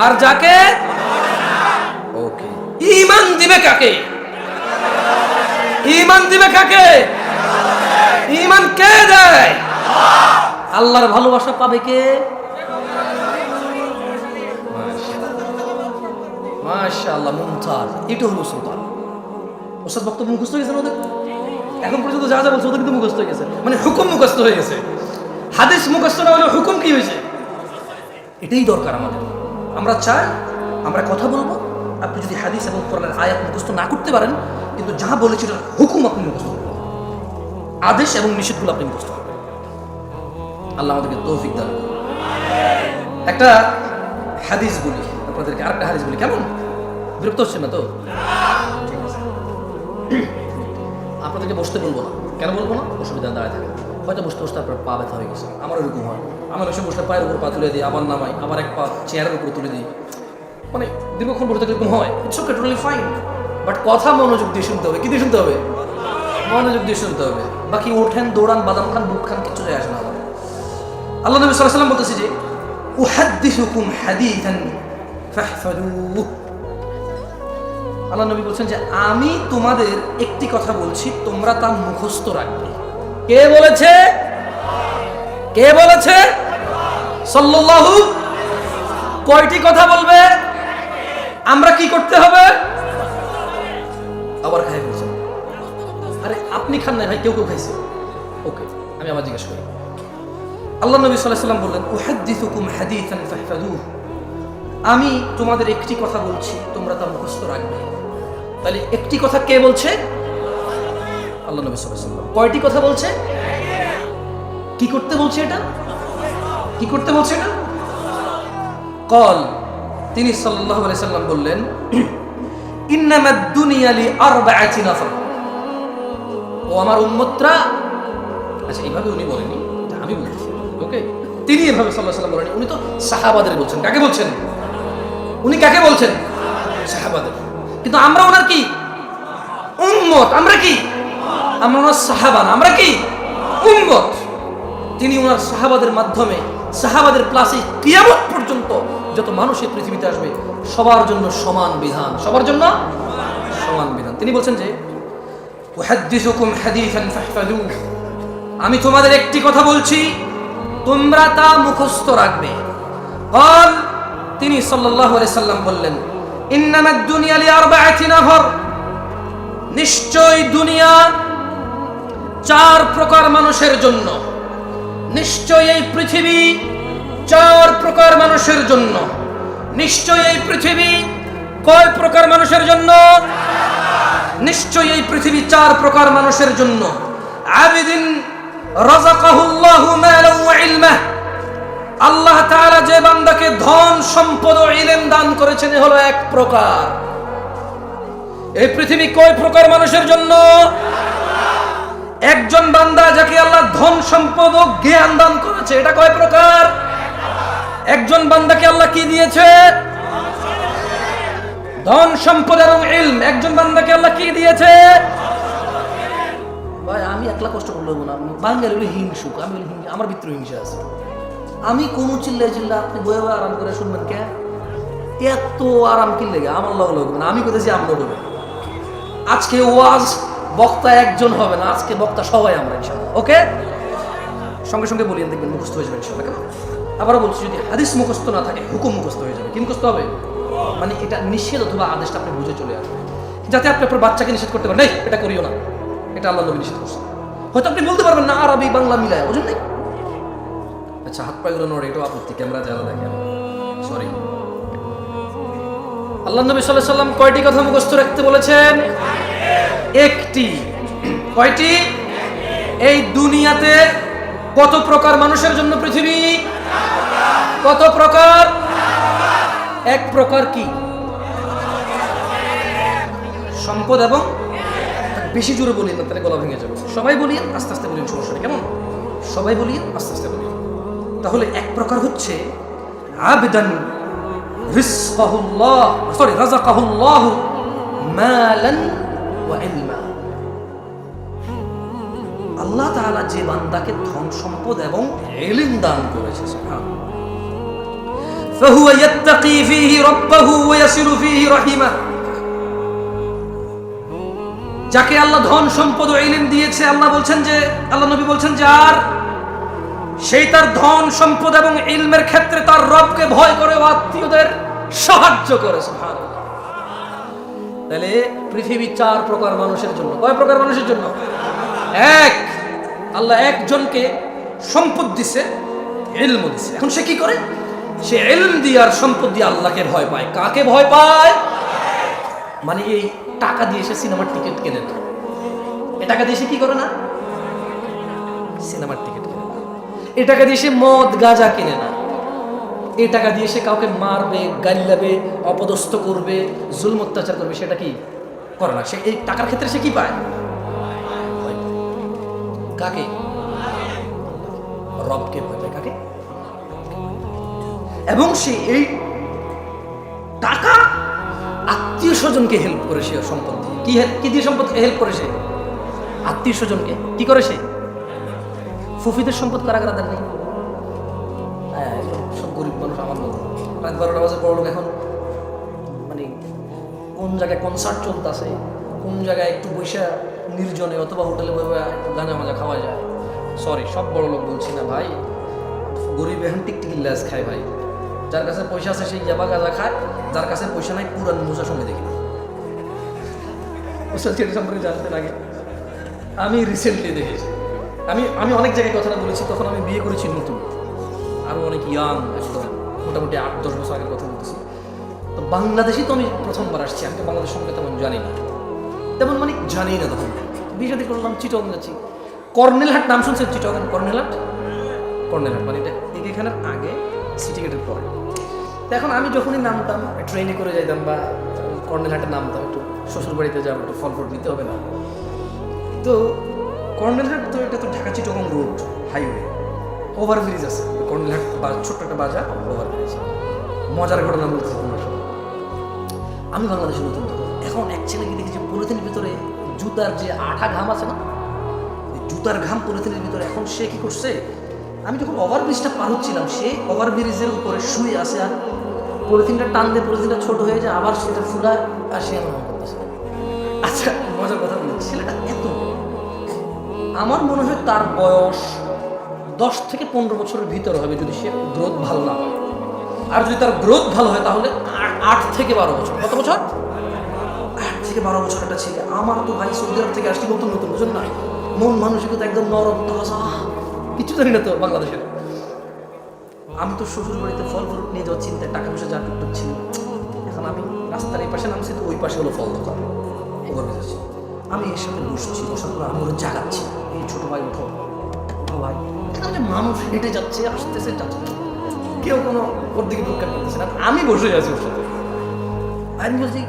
আর যাকে ওকে। ঈমান দিবে কাকে? ঈমান কে দেয়? আল্লাহর ভালোবাসা পাবে কে? মাশাআল্লাহ, মুমতাজ। এটা হলো সুলতান। ওস্তাদ বক্তব্য মুখস্থ হয়ে গেছে ওদের, এখন পর্যন্ত যা বলছে ওদের কিন্তু মুখস্থ হয়ে গেছে, মানে হুকুম মুখস্থ হয়ে গেছে। হাদিস মুখস্থ না হলে হুকুম কি হয়েছে? এটাই দরকার আমাদের। আমরা চাই আমরা কথা বলবো, আপনি যদি হাদিস এবং কোরআনের আয়াত মুখস্থ না করতে পারেন, কিন্তু যা বলেছে হুকুম আপনি মুখস্থ করবেন, আদেশ এবং নিষেধগুলো আপনি মুখস্থ করবেন। আল্লাহ আমাদেরকে তৌফিক দান করুন। একটা হাদিস বলি আপনাদেরকে, আরেকটা হাদিস বলি, কেমন? বিরক্ত হচ্ছে না তো? ঠিক আছে, আপনাদেরকে বসতে বলবো না। কেন বলবো না? অসুবিধা, দাঁড়ায় থাকে। হয়তো বসতে বসতে আপনার পা ব্যথা হয়ে গেছে, আমার এরকম হয়। আমার এসে বসতে পায়ের উপর পা তুলে দিই, আবার নামাই, আবার এক পা চেয়ারের উপরে তুলে দিই, মানে দীর্ঘক্ষণ বসে থাকলে এরকম হয়। It's okay, totally fine, but কথা মনোযোগ দিয়ে শুনতে হবে। কি দিয়ে শুনতে হবে? মনোযোগ দিয়ে শুনতে হবে। বাকি ওঠেন, দৌড়ান, বাদাম খান, বুট খান, কিছু যায় আসে না আমার। আল্লাহ নবী সাল্লাল্লাহু আলাইহি ওয়াসাল্লাম বলতেছে যে উহাদ্দিসুকুম হাদিসান ফাহফাযুহু। আল্লাহ নবী বলছেন যে আমি তোমাদের একটি কথা বলছি, তোমরা তা মুখস্থ রাখবে। কে বলেছে? সাল্লাল্লাহু। কয়টি কথা বলবে? আমরা কি করতে হবে? আবার খাই বলছেন। আরে আপনি খান না ভাই, কেউ খাইছে। ওকে, আমি আবার জিজ্ঞেস করি। আল্লাহ নবী সাল্লাল্লাহু আলাইহি ওয়াসাল্লাম বললেন উহাদ্দিসুকুম হাদিসান ফাহফাযুহু। আমি তোমাদের একটি কথা বলছি, তোমরা তা মুখস্থ রাখবে। তাহলে একটি কথা কে বলছে? আল্লাহ নবী সাল্লাল্লাহু আলাইহি ওয়াসাল্লাম। কয়টি কথা বলছে? কি করতে বলছে এটা? কল, তিনি সাল্লাল্লাহু আলাইহি ওয়াসাল্লাম বললেন ইন্নামাদ দুনিয়া লিআরবাআতি নাফর। ও আমার উম্মতরা, আচ্ছা এইভাবে উনি বলেনি, এটা আমি বলছি, ওকে? তিনি এভাবে সাল্লাল্লাহু আলাইহি ওয়াসাল্লাম বলেন। উনি তো সাহাবাদের বলছেন। কাকে বলছেন? উনি কাকে বলছেন? সাহাবাদের। কিন্তু আমরা ওনার কি? উম্মত। আমরা কি? আমরা ওনার সাহাবা না, আমরা কি? উম্মত। তিনি ওনার সাহাবাদের মাধ্যমে, সাহাবাদের প্লাসে কিয়ামত পর্যন্ত যত মানুষ এই পৃথিবীতে আসবে সবার জন্য সমান বিধান, সবার জন্য সমান বিধান। তিনি বলছেন যে উহাদ্দিসুকুম হাদিসান ফাহফাযুহু। আমি তোমাদের একটি কথা বলছি, তোমরা তা মুখস্থ রাখবে। قال, তিনি সাল্লাল্লাহু আলাইহি সাল্লাম বললেন ইন্নামাদ দুনিয়া লিআরবাআতি নাফর। নিশ্চয় দুনিয়া 4 প্রকার মানুষের জন্য। নিশ্চয় এই পৃথিবী 4 প্রকার মানুষের জন্য। নিশ্চয় এই পৃথিবী কয় প্রকার মানুষের জন্য? নিশ্চয় এই পৃথিবী 4 প্রকার মানুষের জন্য। আবিদিন রাযাকাহুল্লাহু মালান ওয়া ইলমা। আল্লাহ তাআলা যে বান্দাকে ধন, সম্পদ ও ইলম দান করেছেন, এ হলো এক প্রকার। এই পৃথিবী কয় প্রকার মানুষের জন্য? একজন বান্দা যাকে আল্লাহ ধন, সম্পদ ও জ্ঞান দান করেছে, এটা কয় প্রকার? একজন বান্দাকে আল্লাহ কি দিয়েছে? ধন সম্পদ এবং ইলম। একজন বান্দাকে আল্লাহ কি দিয়েছে? ভাই আমি একলা কষ্ট করলেও না, বাঙালি হলে হিংসুক, আমি হলে আমার ভিতরে হিংসা আছে। আমি কোনো চিল্লা আপনি বয়ে আরাম করে শুনবেন কে? এত আরাম কি লেগে আমার লগ লগ না, আমি কোথায় আমরা বলবো আজকে ওয়াজ বক্তা একজন হবে না, আজকে বক্তা সবাই আমরা ইনশাআল্লাহ। ওকে, সঙ্গে সঙ্গে বলিয়ে দেখবেন মুখস্থ হয়ে যাবে ইনশাআল্লাহ। কেন? আবারও বলছি, যদি হাদিস মুখস্থ না থাকে হুকুম মুখস্থ হয়ে যাবে। কি মুখস্থ হবে? মানে এটা নিষেধ অথবা আদেশটা আপনি বুঝে চলে আসবে, যাতে আপনি আপনার বাচ্চাকে নিষেধ করতে পারেন, এই এটা করিও না, এটা আল্লাহ নবী নিষেধ করছে। হয়তো আপনি বলতে পারবেন না আরবি বাংলা মিলায়, বুঝুন নাই? আচ্ছা, হাত পাগুলো নড়ে, এটাও আপত্তি, ক্যামেরা যারা দেখে, সরি। আল্লাহ নবী সাল্লাল্লাহু আলাইহি সাল্লাম কয়টি কথা মুখস্থ রাখতে বলেছেন? একটি। কয়টি? এই দুনিয়াতে কত প্রকার মানুষের জন্য পৃথিবী? কত প্রকার? এক প্রকার কি? সম্পদ এবং, বেশি জোরে বলি না তাহলে গলা ভেঙে যাবে, সবাই বলি আস্তে আস্তে বলি, সমস্যা নেই, কেমন? সবাই বলি আস্তে আস্তে বলি। তাহলে এক প্রকার হচ্ছে আবদান রিজকাহুল্লাহ, সরি রাযাকাহুল্লাহু মালান ওয়া ইলমা। আল্লাহ তাআলা যে বান্দাকে ধন সম্পদ এবং ইলম দান করেছে, সুবহানাল্লাহ, ফাহুয়া ইয়াত্তাকি ফীহি রাব্বাহু ওয়া ইয়াসিলু ফীহি রাহিমাহ। যাকে আল্লাহ ধন সম্পদ ও ইলম দিয়েছে, আল্লাহ বলছেন যে, আল্লাহ নবী বলছেন যে আর সেই তার ধন সম্পদ এবং ইলমের ক্ষেত্রে তার রবকে ভয় করে ও আত্মীয়দের সাহায্য করে, সুবহানাল্লাহ। তাহলে পৃথিবী চার প্রকার মানুষের জন্য। কয় প্রকার মানুষের জন্য? এক, আল্লাহ একজনকে সম্পদ দিছে, ইলম দিছে, এখন সে কি করে? সে ইলম দিয়ে আর সম্পদ দিয়ে আল্লাহকে ভয় পায়। কাকে ভয় পায়? মানে এই টাকা দিয়ে সে সিনেমার টিকিট কেনে না, এ টাকা দিয়ে সে কি করে না? সিনেমার টিকিট কেনে না। এ টাকা দিয়ে সে মদ গাঁজা কিনে না। এই টাকা দিয়ে সে কাউকে মারবে, গালিলাবে, অপদস্থ করবে, জুলম অত্যাচার করবে, সেটা কি করে না। সে এই টাকার ক্ষেত্রে সে কি পায়? কাকে? রবকে ভয় পায়। কাকে? এবং সে এই টাকা আত্মীয় স্বজনকে হেল্প করে, সে সম্পদ দিয়ে কি দিয়ে সম্পদ হেল্প করে? সে আত্মীয় স্বজনকে কি করে? সে ফুফিদের সম্পদ কারা কারা দেন নেই? হ্যাঁ, সব গরিব মানুষ আমার মতো রাত 12টা বাজে বড় লোক। এখন মানে কোন জায়গায় কনসার্ট চলতেছে, কোন জায়গায় একটু বৈশা নির্জনে অথবা হোটেলে বসে গাঁজা মাজা খাওয়া যায়। সরি, সব বড় লোক বলছি না ভাই, গরিব এখন টিকটিকি ল্যাস খায় ভাই। যার কাছে পয়সা আছে সেই ইয়াবা গাঁজা খায়, যার কাছে পয়সা নাই পুরান মোজার সঙ্গে দেখি। সেটা সম্পর্কে জানতে লাগে, আমি রিসেন্টলি দেখেছি। আমি অনেক জায়গায় কথাটা বলেছি, তখন আমি বিয়ে করেছি নতুন, আরও অনেক ইয়াং, একদম মোটামুটি 8-10 বছর আগের কথা বলতেছি। তো বাংলাদেশে তো আমি প্রথমবার আসছি, আমি তো বাংলাদেশ সম্পর্কে তেমন জানি না, তেমন মানে জানি না। তখন বিয়ে শাদী করলাম, চিটং যাচ্ছি। কর্নেলহাট নাম শুনছেন? চিটং কর্নেলহাট মানে এটা এখানের আগে সিটি গেটের পরে। তো এখন আমি যখনই নামতাম, ট্রেনে করে যাইতাম বা কর্নেলহাটে নামতাম, একটু শ্বশুর বাড়িতে যাবো, একটু ফল ফল নিতে হবে না। তো কর্নেলহাট তো এটা তো Dhaka Chittagong road highway, overbridge আছে কর্নেলহাট, ছোট্ট একটা বাজার, ওভারব্রিজ। মজার ঘটনা বলছি তোমার সাথে। আমি বাংলাদেশে নতুন তখন, এখন এক ছেলেকে দেখেছি পলিথিনের ভিতরে জুতার যে আঠা ঘাম আছে না, জুতার ঘাম পলিথিনের ভিতরে। এখন সে কি করছে, আমি যখন ওভারব্রিজটা পার হচ্ছিলাম, সে ওভারব্রিজের উপরে শুয়ে আসে, আর পলিথিনটা টান দিয়ে পলিথিনটা ছোট হয়ে যায়, আবার সেটা ফুলায়, আর সে আমার করতেছে। আচ্ছা, মজার কথা বলছি, ছেলেটা এত, আমার মনে হয় তার বয়স 10 থেকে 15 বছরের ভিতরে হবে, যদি সে গ্রোথ ভালো না হয়। আর যদি তার গ্রোথ ভালো হয় তাহলে 8 থেকে 12 বছর। কত বছর? 8 থেকে 12 বছর একটা ছেলে। আমার তো ভাই সৌদি আরব থেকে আসছি নতুন নতুন, বুঝুন না, মন মানসিকতা একদম নরম, কিছু জানি না তো বাংলাদেশের। আমি তো শ্বশুর বাড়িতে ফল ফ্রুট নিয়ে যাওয়ার চিন্তায়, টাকা পয়সা যা টুকটুক ছিল। এখন আমি রাস্তার এই পাশে নামছি, তো ওই পাশে হলো ফল দোকান, ওভারব্রিজ। আমি এর সাথে বসছি, বসার পর আমি ওরা জাগাচ্ছি, এই ছোটো ভাই ওঠো, ভাই। এখানে মানুষ হেঁটে যাচ্ছে, আসতেছে, যাচ্ছে, কেউ কোনো ওর দিকে ঢুকান করতেছে না, আমি বসে আছি ওর সাথে। আমি বলছি,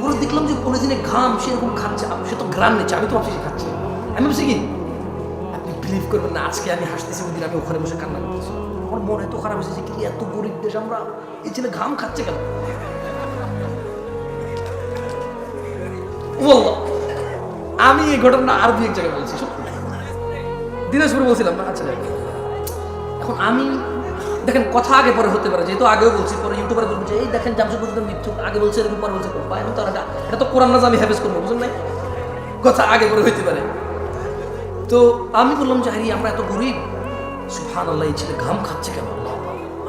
পরে দেখলাম যে পলিথিনে ঘাম সেরকম খাচ্ছে, সে তো ঘ্রাণ নিচ্ছে, আমি তো ভাবছি সে খাচ্ছে। আমি বলছি কি, আপনি বিলিভ করবেন না, আজকে আমি হাসতেছি, ওই দিন আমি ওখানে বসে কান্না করতেছি। আমার মনে এত খারাপ হয়েছে, কি এত গরিব দেশ আমরা, এই ছেলে ঘাম খাচ্ছে কেন? বললো আমি এই ঘটনা আর দু এক জায়গায় বলছি, দিনাজপুরে বলছিলাম না। আচ্ছা এখন আমি দেখেন কথা আগে পরে হতে পারে, যেহেতু আগেও বলছি, পরে ইউটিউবারে বলবো যে এই দেখেন জামশেদ মজুমদার মিথ্যুক, আগে বলছে এরকম, পরে বলছে করবো। এখন তো এটা তো কোরআন না, আমি হ্যাফেজ করবো, বুঝলেন নাই? কথা আগে পরে হইতে পারে। তো আমি বললাম যে হারি আমরা এত গরিব, সুবহানাল্লাহ এই ছেলে ঘাম খাচ্ছে কেন?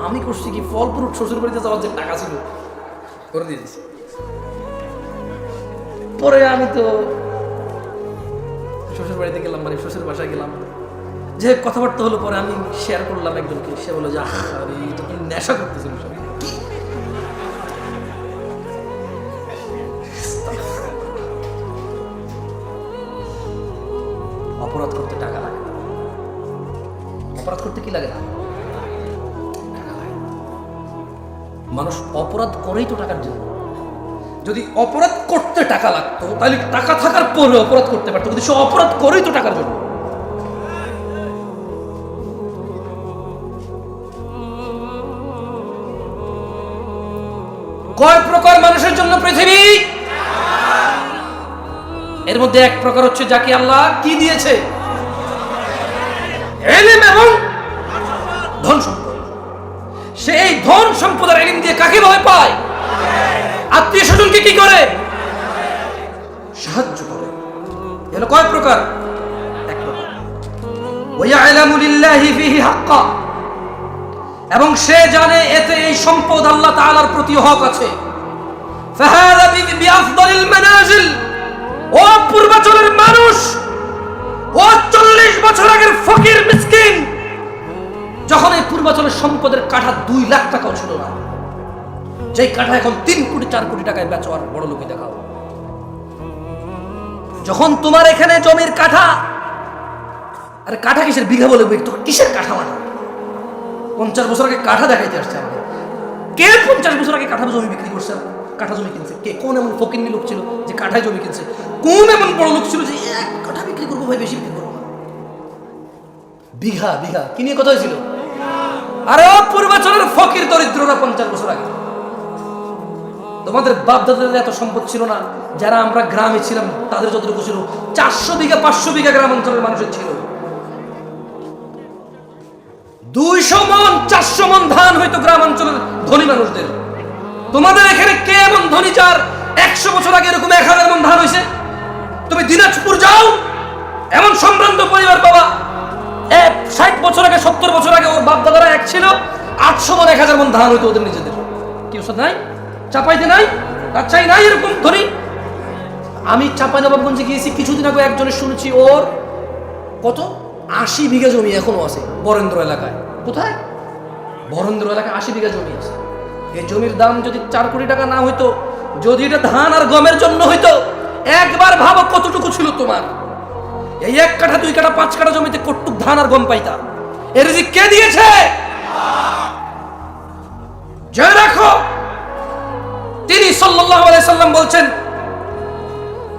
আমি করছি কি ফল ফ্রুট শ্বশুর বাড়িতে যাওয়ার যে টাকা ছিল করে দিয়েছি। পরে আমি তো শ্বশুর বাড়িতে গেলাম, মানে শ্বশুর বাসায় গেলাম, যে কথাবার্তা হলো। পরে আমি শেয়ার করলাম একজনকে, সে বলে যে আরে এটা কি নেশা করতেছিল সব। অপরাধ করতে টাকা লাগে, অপরাধ করতে কি লাগে না? টাকা লাগে। মানুষ অপরাধ করেই তো টাকার জন্য। যদি অপরাধ করতে টাকা লাগতো তাহলে টাকা থাকার পরে অপরাধ করতে পারতো, কিন্তু সে অপরাধ করেই তো টাকার জন্য। কয় প্রকার মানুষের জন্য পৃথিবী? এর মধ্যে এক প্রকার হচ্ছে যাকে আল্লাহ কি দিয়েছে? ইলম এবং ধন সম্পদ। সেই ধন সম্পদ আর ইলম দিয়ে কাকে ভয় পায়? আত্মীয় স্বজনকে কি করে? সাহায্য করে। এগুলো কয় প্রকার? এক প্রকার। ওয়ায়ালামু লিল্লাহি ফিহি হাক্কা, এবং সে জানে এতে এই সম্পদ আল্লাহ তাআলার প্রতি হক আছে। ফাহাদা বিআফদালিল মানাজিল, ও পূর্বাঞ্চলের মানুষ, ও 40 বছর আগের ফকির মিসকিন, যখন এই পূর্বাঞ্চলের সম্পদের কাঠা 2 লাখ টাকাও ছিল না, যেই কাঠা এখন 3 কোটি 4 কোটি টাকায় বেচো আর বড় লোকে দেখাও। যখন তোমার এখানে জমির কাঠা, আরে কাঠা কিসের বিঘা বলে তো কিসের কাঠা? মানে 50 বছর আগে কাঠা দেখাইতে আসছে আমাদের। কে 50 বছর আগে কাঠা জমি বিক্রি করছে, কাঠা জমি কিনছে? কে? কোন এমন ফকিন্নি লোক ছিল যে কাঠায় জমি কিনছে? কোন এমন বড় লোক ছিল যে এক কাঠা বিক্রি করবো ভাই, বেশি বিক্রি করবো না? বিঘা বিঘা কি নিয়ে কথা হয়েছিল? আরে ও পূর্বাঞ্চলের ফকির দরিদ্ররা 50 বছর আগে। তোমাদের বাপ দাদাদের এত সম্পদ ছিল না, যারা আমরা গ্রামে ছিলাম তাদের যতটুকু ছিল 400 বিঘা 500 বিঘা গ্রাম অঞ্চলের মানুষের ছিল। 200 মন 400 মন ধান হয়তো গ্রাম অঞ্চলের ধনী মানুষদের। তোমাদের এখানে কে এমন ধনী যার 100 বছর আগে এরকম 1000 মন ধান হয়েছে? তুমি দিনাজপুর যাও, এমন সম্ভ্রান্ত পরিবার বাবা, 60 বছর আগে 70 বছর আগে ওর বাপ দাদারা এক ছিল, 800 মন 1000 মন ধান হইতো ওদের নিজেদের। কেউ সাথে নাই, চাপাইতে নাই, রাজশাহী নাই এরকম ধনী। আমি চাঁপাইনবাবগঞ্জে গিয়েছি কিছুদিন আগে, একজনের শুনেছি ওর কত 80 বিঘা জমি এখনো আছে বরেন্দ্র এলাকায়। কোথায়? বরেন্দ্র এলাকায় 80 বিঘা জমি আছে। এই জমির দাম যদি 4 কোটি টাকা না হইতো, যদি এটা ধান আর গমের জন্য হইতো, একবার ভাবো কতটুকু ছিল তোমার। এই 1 কাঠা 2 কাঠা 5 কাঠা জমিতে কতটুক ধান আর গম পাইতা? এর রিজিক কে দিয়েছে? জয় রাখো, তিনি সাল্লাল্লাহু আলাইহি সাল্লাম বলছেন,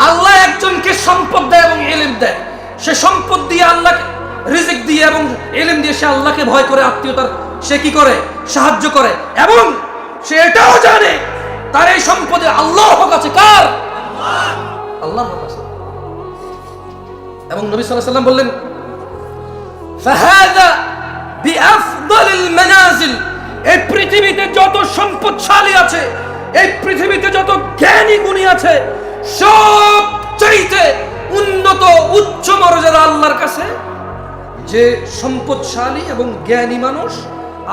আল্লাহ একজনকে সম্পদ দেয় এবং ইলম দেয়। সে সম্পদ দিয়ে আল্লাহকে রিজিক দিয়ে এবং ইলম দিয়ে সে আল্লাহকে ভয় করে, আত্মীয়তার সে কি করে? সাহায্য করে। এবং সে এটাও জানে তার এই সম্পদে আল্লাহর হক আছে। কার? আল্লাহর হক আছে। এবং নবী সাল্লাল্লাহু আলাইহি সাল্লাম বললেন, ফাহাদা বিআফদালিল মানাজিল, এই পৃথিবীতে যত সম্পদশালী আছে, এই পৃথিবীতে যত জ্ঞানী গুণী আছে, সবচাইতে উন্নত উচ্চ মর্যাদা আল্লাহর কাছে যে সম্পদশালী এবং জ্ঞানী মানুষ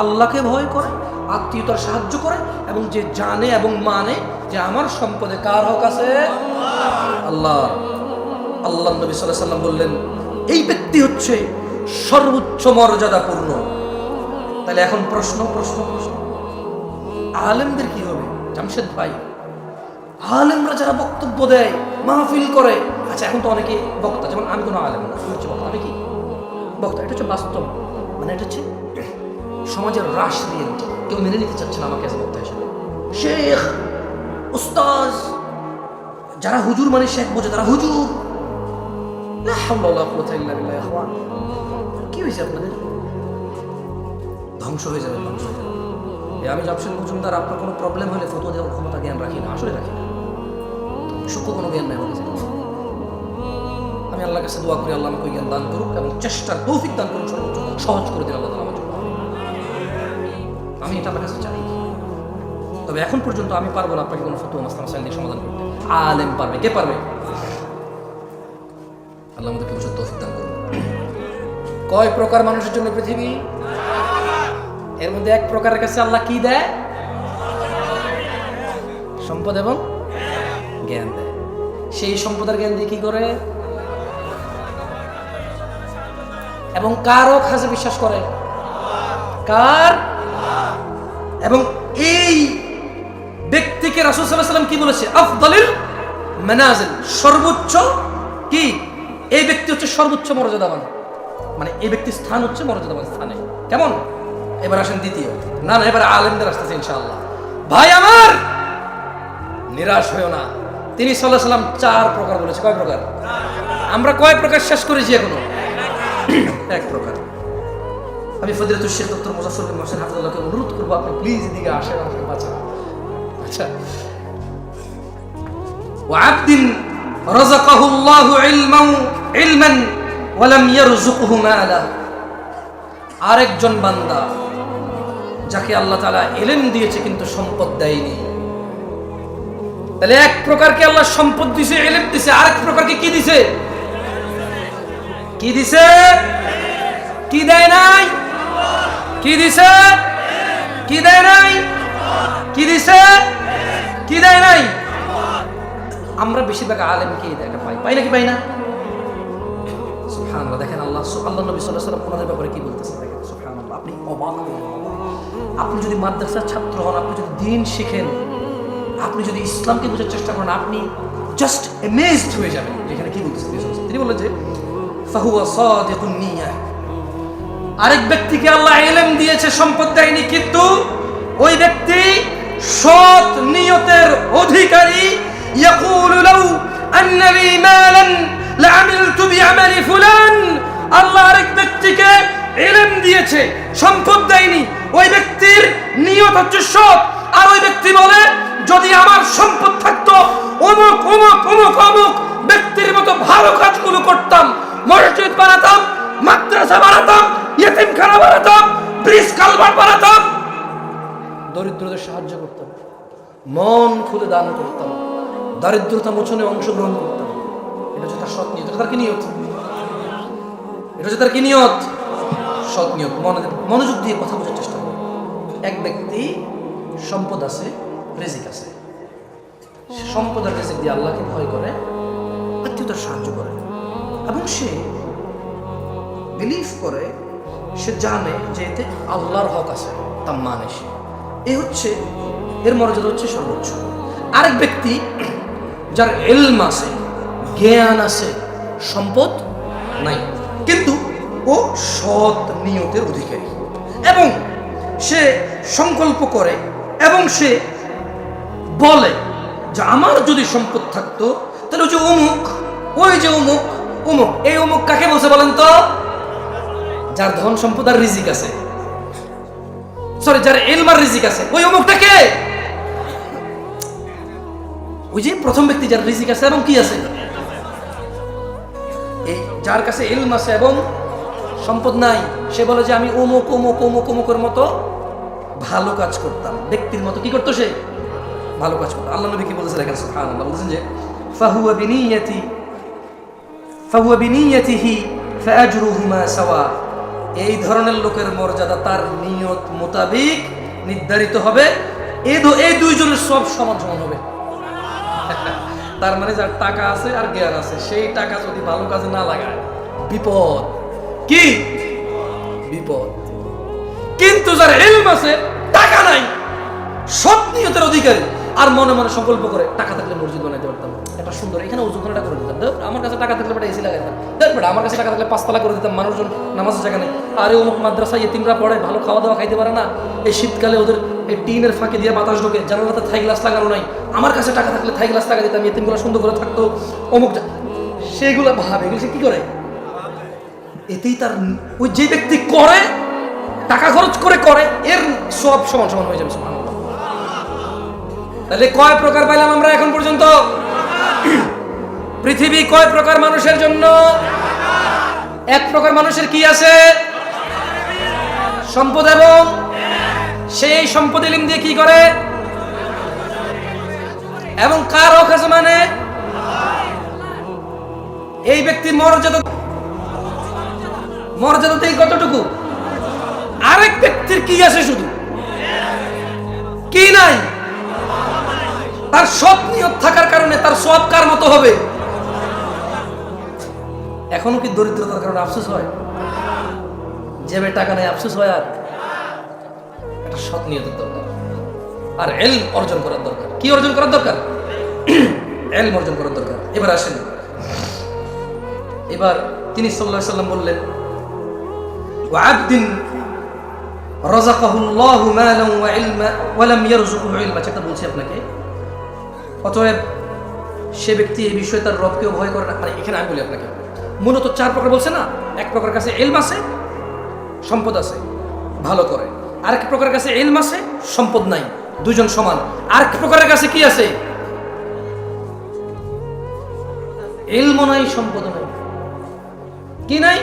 আল্লাহকে ভয় করে, আত্মীয়তার সাহায্য করে, এবং যে জানে এবং মানে যে আমার সম্পদে কার হক আছে? আল্লাহ। আল্লাহ নবী সাল্লাল্লাহু আলাইহি সাল্লাম বললেন, এই ব্যক্তি হচ্ছে সর্বোচ্চ মর্যাদাপূর্ণ। তাহলে এখন প্রশ্ন, আলেমদের কি হবে? জামশেদ ভাই, আলেমরা যারা বক্তব্য দেয়, মাহফিল করে, আচ্ছা এখন তো অনেকে বক্তা, যেমন আমি কোনো আলেম না, আমি হচ্ছে বক্তা। আমি কি বক্তা? এটা হচ্ছে বাস্তব, মানে এটা হচ্ছে সমাজের রাশ রিয়েলিটি। কেউ মেনে নিতে চাচ্ছে না আমাকে এজ বক্তা হিসেবে। শেখ, উস্তাজ, যারা হুজুর মানে শেখ বোঝে, তারা হুজুর। লা হাওলা ওয়ালা কুওয়াতা ইল্লা বিল্লাহ। ইখওয়ান, কি হয়েছে আপনাদের? ধ্বংস হয়ে যাবে, ধ্বংস হয়ে যাবে। আমি জামশেদ মজুমদার, আপনার কোনো প্রবলেম হলে ফতোয়া দেওয়ার ক্ষমতা জ্ঞান রাখি না, আসলে রাখি না। সূক্ষ্ম কোনো জ্ঞান নাই আমার কাছে। আমি আল্লাহর কাছে দোয়া করি আল্লাহ আমাকে জ্ঞান দান করুক এবং চেষ্টার তৌফিক দান করুন, সর্বোচ্চ সহজ করে দিন আল্লাহ তাআলা আমার জন্য। আমি এটা আমার কাছে চাই। তবে এখন পর্যন্ত আমি পারবো না আপনাকে কোনো ফতোয়া মাসলা মাসাইল দিয়ে সমাধান করতে। আলেম পারবে। কে পারবে? আল্লাহ আমাদেরকে বুঝার তৌফিক দান করুন। কয় প্রকার মানুষের জন্য পৃথিবী? এর মধ্যে এক প্রকারের কাছে আল্লাহ কি দেয়? সম্পদ এবং জ্ঞান দেয়। সেই সম্পদের জ্ঞান দিয়ে কি করে এবং কারও কাছে বিশ্বাস করে? কার? এবং এই ব্যক্তিকে রাসূল সাল্লাল্লাহু আলাইহি ওয়াসাল্লাম কি বলেছে? আফদালিল মানাজিল, সর্বোচ্চ কি? এই ব্যক্তি হচ্ছে সর্বোচ্চ মর্যাদাবান, মানে এই ব্যক্তির স্থান হচ্ছে মর্যাদাবান স্থানে। কেমন? এবার আসেন দ্বিতীয়। না এবার আলেমদের আসতেছে ইনশাআল্লাহ। ভাই আমার, নিরাশ হয়েও না। তিনি সাল্লাল্লাহু আলাইহি ওয়াসাল্লাম 4 প্রকার বলেছে। কয় প্রকার? আমরা কয় প্রকার শেষ করেছি এখনো? 1 প্রকার। আমি ফজিলাতুল শেখ ডক্টর মুজাফফর বিন মোহসেন হাফিজাহুল্লাহকে অনুরোধ করবো আপনি প্লিজ এদিকে আসেন, আমাকে বাঁচান। আচ্ছা, ওয়া'আবদিন রাযাকাহুল্লাহু ইলমান ওয়া লাম ইয়ারযুকহু মালা, আরেকজন বান্দা যাকে আল্লাহ তাআলা ইলম দিয়েছে কিন্তু সম্পদ দেয়নি। তাহলে এক প্রকারকে আল্লাহ সম্পদ দিয়েছে, ইলম দিয়েছে, আরেক প্রকারকে কি দিয়েছে? কি দিয়েছে? কি দেয় নাই? কি দিছে? কি দেয় নাই? কি দিছে? কি দেয় নাই? আমরা বেশিরভাগ আলেমকে দেখা পাই নাকি পাই না? সুবহানাল্লাহ। দেখেন আল্লাহ নবী সাল্লাল্লাহু আলাইহি ওয়াসাল্লাম ওনাদের ব্যাপারে কি বলতেছেন দেখেন। সুবহানাল্লাহ, আপনি অবাক হবেন। আপনি যদি মাদ্রাসার ছাত্র হন, আপনি যদি দ্বীন শিখেন, আপনি যদি ইসলামকে বোঝার চেষ্টা করেন, আপনি জাস্ট অ্যামেজড হয়ে যাবেন। যেখানে কি বলতেছেন তিনি বললেন যে ফাহুয়া সাদিকুন নিয়াহ, আরেক ব্যক্তিকে আল্লাহ ইলম দিয়েছে, সম্পদ দেয়নি, কিন্তু ওই ব্যক্তি সৎ নিয়তের অধিকারী। ইয়াকুলু লাউ আন্না লি মালান লাআমিলতু বিআমালি ফুলান, আল্লাহ আরেক ব্যক্তিকে ইলম দিয়েছে, সম্পদ দেয়নি, ওই ব্যক্তির নিয়ত হচ্ছে সৎ। আর ওই ব্যক্তি বলে যদি আমার সম্পদ থাকতো অমুক অমুক অমুক অমুক ব্যক্তির মতো ভালো কাজগুলো করতাম, মসজিদ বানাতাম, মাদ্রাসা বানাতাম, ইয়েতিমখানা বানাতাম, ব্রিজ কালভার্ট বানাতাম, দরিদ্রদের সাহায্য করতাম, মন খুলে দান করতাম, দারিদ্রতা মোচনে অংশগ্রহণ করতাম। এটা হচ্ছে তার সৎ নিয়ত। এটা তার কি নিয়ত? এটা হচ্ছে তার কি নিয়ত? সৎ নিয়ত। মনোযোগ দিয়ে কথা বোঝার চেষ্টা করুন। এক ব্যক্তি সম্পদ আছে, রিজিক আছে, সম্পদ আর রিজিক দিয়ে আল্লাহকে ভয় করে, আত্মীয়তার সাহায্য করে, এবং সে বিলিভ করে, সে জানে যে এতে আল্লাহর হক আছে, তা মানে সে, এ হচ্ছে এর মর্যাদা হচ্ছে সর্বোচ্চ। আরেক ব্যক্তি যার ইলম আছে, জ্ঞান আছে, সম্পদ নাই, কিন্তু ও সৎ নিয়তের অধিকারী, এবং সে সংকল্প করে এবং সে বলে যে আমার যদি সম্পদ থাকতো তাহলে ওই যে অমুক, ওই যে অমুক অমুক, এই অমুক কাকে বলছে বলেন তো? যার ধন সম্পদ আর রিজিক আছে, সরি যার ইলম আর রিজিক আছে, ওই অমুকটা কে? ওই যে প্রথম ব্যক্তি যার রিজিক আছে এবং কি আছে, এই যার কাছে ইলম আছে এবং সম্পদ নাই, সে বলে যে আমি অমুক অমুক অমুক অমুকের মতো ভালো কাজ করতাম, ব্যক্তির মতো কি করতো সে? ভালো কাজ করতো। আল্লাহ নবী কি বলেছেন দেখেন সুবহানাল্লাহ, বলেছেন যে ফাহুয়া বিনিয়াতিহি ফাআজরুহুমা সাওয়া, এই ধরনের লোকের মর্যাদা তার নিয়ত মোতাবেক নির্ধারিত হবে, এই দুইজনের সব সমান সমান হবে। তার মানে যার টাকা আছে আর জ্ঞান আছে, সেই টাকা যদি ভালো কাজে না লাগায় বিপদ। কি বিপদ? কিন্তু যার ইলম আছে, টাকা নাই, সৎ নিয়তের অধিকারী, আর মনে মনে সংকল্প করে টাকা থাকলে মসজিদ বানাইতে পারতাম, একটা সুন্দর এখানে ওজুখানাটা করে দিতাম, আমার কাছে টাকা থাকলে বেটা এসি লাগাইতাম, বেটা আমার কাছে টাকা থাকলে 5 তলা করে দিতাম, মানুষজন নামাজের জায়গা নেই, আরে অমুক মাদ্রাসায় ইতিমরা পড়ে, ভালো খাওয়া দাওয়া খাইতে পারে না, এই শীতকালে ওদের এই টিনের ফাঁকে দিয়ে বাতাস ঢোকে, জানালাতে থাই গ্লাস লাগানো নাই, আমার কাছে টাকা থাকলে থাই গ্লাস লাগা দিতাম, ইতিমগুলো সুন্দর করে থাকতো, অমুক, সেগুলো ভাবে, এগুলো সে কি করে? এতেই তার ওই যে ব্যক্তি করে, টাকা খরচ করে এর সব সমান সমান হয়ে যাবে। সুবহানাল্লাহ। তাহলে কয় প্রকার পাইলাম আমরা এখন পর্যন্ত? পৃথিবী কয় প্রকার মানুষের জন্য? এক প্রকার মানুষের কি আছে? সম্পদ, এবং সেই সম্পদ ইলম দিয়ে কি করে? এবং কার হক আছে? মানে এই ব্যক্তির মর্যাদাতেই কতটুকু? আরেক ব্যক্তির কি আছে? শুধু কি নাই? তার সৎ নিয়ত থাকার কারণে তার সওয়াব কার মতো হবে? এখনো কি দরিদ্রতার কারণে আফসোস হয়? জেবে টাকা নেই আফসোস হয়? আর একটা সৎ নিয়তের দরকার, আর ইলম অর্জন করার দরকার। কি অর্জন করার দরকার? ইলম অর্জন করার দরকার। এবার আসেন, এবার তিনি সাল্লাল্লাহু আলাইহি সাল্লাম বললেন, ওয়া আবদিন রাযাকাহুল্লাহু মালান ওয়া ইলমা ওয়া লাম ইয়ারযুকহু ইলমা। এটা বলছি আপনাকে। অতএব সে ব্যক্তি এই বিষয়ে তার রবকেও ভয় করে না। মানে এখানে আমি বলি আপনাকে, মূলত চার প্রকার বলছে না। এক প্রকার কাছে ইলম আছে, সম্পদ আছে, ভালো করে। আরেক প্রকারের কাছে ইলম আছে, সম্পদ নাই, দুইজন সমান। আরেক প্রকারের কাছে কি আছে? ইলম নাই, সম্পদ নাই। কি নাই?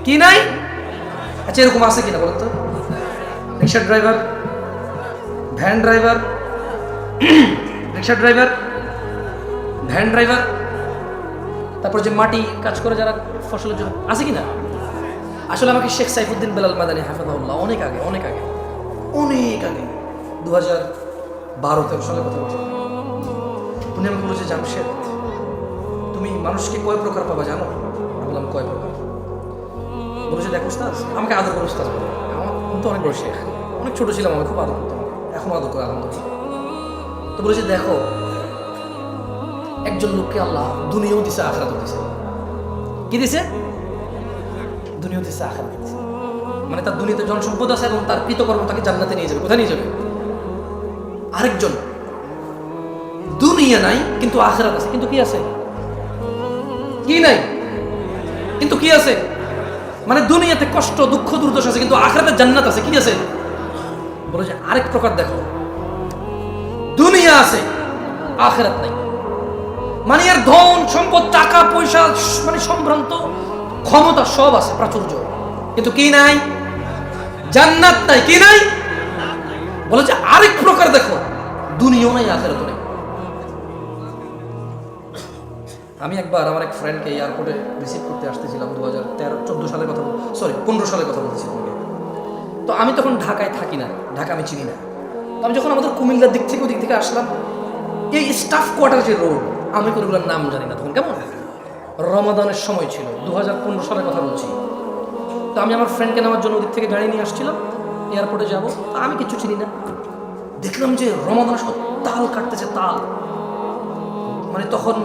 কি নাই? আচ্ছা, এরকম আছে কিনা বলুন তো? রিক্সা ড্রাইভার, ভ্যান ড্রাইভার, রিক্সা ড্রাইভার, ভ্যান ড্রাইভার, তারপর যে মাটি কাজ করে যারা ফসলের জন্য, আছে কিনা? আসলে আমাকে শেখ সাইফুদ্দিন বেলাল মাদানী হাফিজাহুল্লাহ অনেক আগে 2012-13 সালের কথা বলছি, উনি আমাকে বলেছে, জামশেদ তুমি মানুষকে কয় প্রকার পাবা জানো? আমি বললাম কয় প্রকার? বলেছে, দেখো উস্তাদ, আমাকে আদর করে উস্তাদ বলে। আমি তো অনেক বড় শেখ, অনেক ছোট ছিলাম, আমি খুব আদর করতাম, এখন আদর করে আলহামদুলিল্লাহ। তো বলেছে, দেখো একজন লোককে আল্লাহ দুনিয়াও দিছে, আখিরাতও দিছে। কি দিছে? দুনিয়াও দিছে, আখিরাত দিছে। মানে তার দুনিয়াতে জনসম্পদ আছে এবং তার কৃতকর্ম তাকে জান্নাতে নিয়ে যাবে। কোথায় নিয়ে যাবে? আরেকজন দুনিয়া নাই কিন্তু আখিরাত আছে, কিন্তু কি আছে? কি নাই কিন্তু কি আছে? মানে দুনিয়াতে কষ্ট, দুঃখ, দুর্দশা আছে, কিন্তু আখিরাতে জান্নাত আছে। কি আছে? বলে যে আরেক প্রকার দেখো, দুনিয়া আছে, আখিরাত নাই। মানে এর ধন সম্পদ, টাকা পয়সা, মানে সম্ভ্রান্ত ক্ষমতা সব আছে, প্রাচুর্য, কিন্তু কি নাই? জান্নাত নাই। কি নাই? বলে যে আরেক প্রকার দেখো, দুনিয়াও নাই, আখিরাতও নাই। আমি একবার আমার এক ফ্রেন্ডকে এয়ারপোর্টে রিসিভ করতে আসতেছিলাম, 2013-14 সালের কথা, 15 সালের কথা বলতেছি তোমাকে। তো আমি তখন ঢাকায় থাকি না, ঢাকা আমি চিনি না। তো আমি যখন আমাদের কুমিল্লার দিক থেকে ওদিক থেকে আসলাম, এই স্টাফ কোয়ার্টার যে রোড, আমি কোনোগুলোর নাম জানি না তখন। কেমন রমাদানের সময় ছিল, 2015 সালের কথা বলছি। তো আমি আমার ফ্রেন্ডকে নেওয়ার জন্য ওদিক থেকে গাড়ি নিয়ে আসছিলাম, এয়ারপোর্টে যাবো। আমি কিছু চিনি না, দেখলাম যে রমাদানের সময় তাল কাটতেছে, তাল। মানে তখন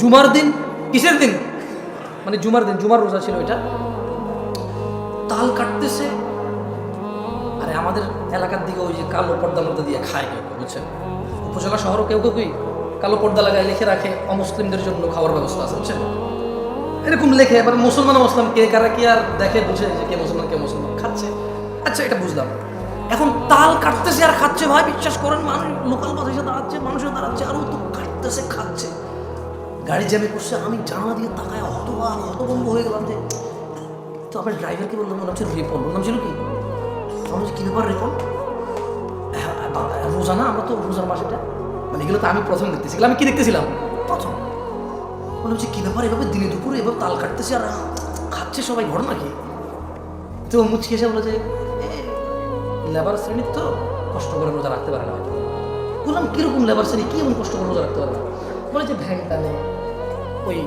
জুমার দিন, কিসের দিন? মানে জুমার দিন, জুমার রোজা ছিল এটা। তাল কাটতেছে, আরে আমাদের এলাকার দিকে ওই যে কালো পর্দা মর্দা দিয়ে খায় কেউ, বুঝছেন? উপজেলা শহরও কেউ কেউ কালো পর্দা লাগায় লিখে রাখে অমুসলিমদের জন্য খাওয়ার ব্যবস্থা আছে, বুঝছেন? এরকম লেখে। এবার মুসলমান মুসলিম কে কারা কি আর দেখে বুঝে যে কে মুসলমান কে মুসলমান, খাচ্ছে। আচ্ছা, এটা বুঝলাম। এখন তাল কাটতেছে আর খাচ্ছে, ভাই বিশ্বাস করেন, মানুষ লোকাল বাস এসে দাঁড়াচ্ছে, মানুষের দাঁড়াচ্ছে, আর ও তো কাটতেছে, খাচ্ছে। গাড়ি জ্যামে করছে, আমি জানলা দিয়ে তাকায় হতভম্ব হয়ে গেলাম। যে তো আমার ড্রাইভারকে বললাম, ওর নাম ছিল রিপন। ওর নাম ছিল কি? আমার কি ব্যাপার রিপন? রোজা না, আমরা তো রোজার মাস এটা। মানে এগুলো তো আমি প্রথম দেখতেছি। আমি কি দেখতেছিলাম প্রথম? বললাম যে কি ব্যাপার, এভাবে দিনে দুপুরে এভাবে তাল কাটতেছে আর খাচ্ছে সবাই, ঘর নাকি? তো মুচকি এসে বলে যে লেবার শ্রেণীর তো কষ্ট করে রোজা রাখতে পারে না। বললাম কিরকম লেবার শ্রেণী, কি এমন কষ্ট করে রোজা রাখতে পারে না? বলে যে ভ্যান টানে, ওই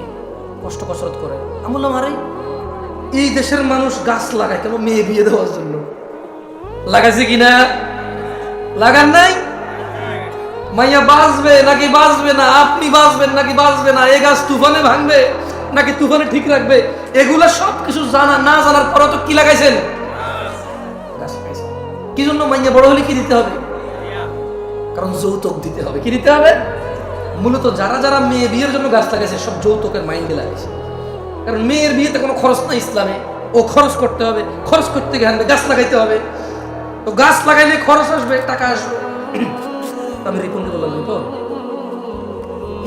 কষ্ট কসরত করে। আমি বললাম, আরে এই দেশের মানুষ গাছ লাগায় কেন? মেয়ে বিয়ে দেওয়ার জন্য। লাগাইছে কিনা? লাগান নাই? মাইয়া বাঁচবে নাকি বাঁচবে না, আপনি বাঁচবেন নাকি বাঁচবে না, এই গাছ তুফানে ভাঙবে নাকি তুফানে ঠিক রাখবে, এগুলা সব কিছু জানা না জানার পরে তো কি লাগাইছেন? গাছ লাগাইছেন। কি জন্য? মাইয়া বড় হলে কি দিতে হবে? কারণ যৌতুক দিতে হবে। কি দিতে হবে? মূলত যারা যারা মেয়ে বিয়ের জন্য গাছ লাগাইছে সব যৌতুকের মাইন্ডে লাগাইছে। কারণ মেয়ের বিয়েতে কোনো খরচ নাই ইসলামে, ও খরচ করতে হবে, খরচ করতে গেলে গাছ লাগাইতে হবে। তো গাছ লাগাইলে খরচ আসবে, টাকা আসবে। আমি রিপনকে বললাম, রিপন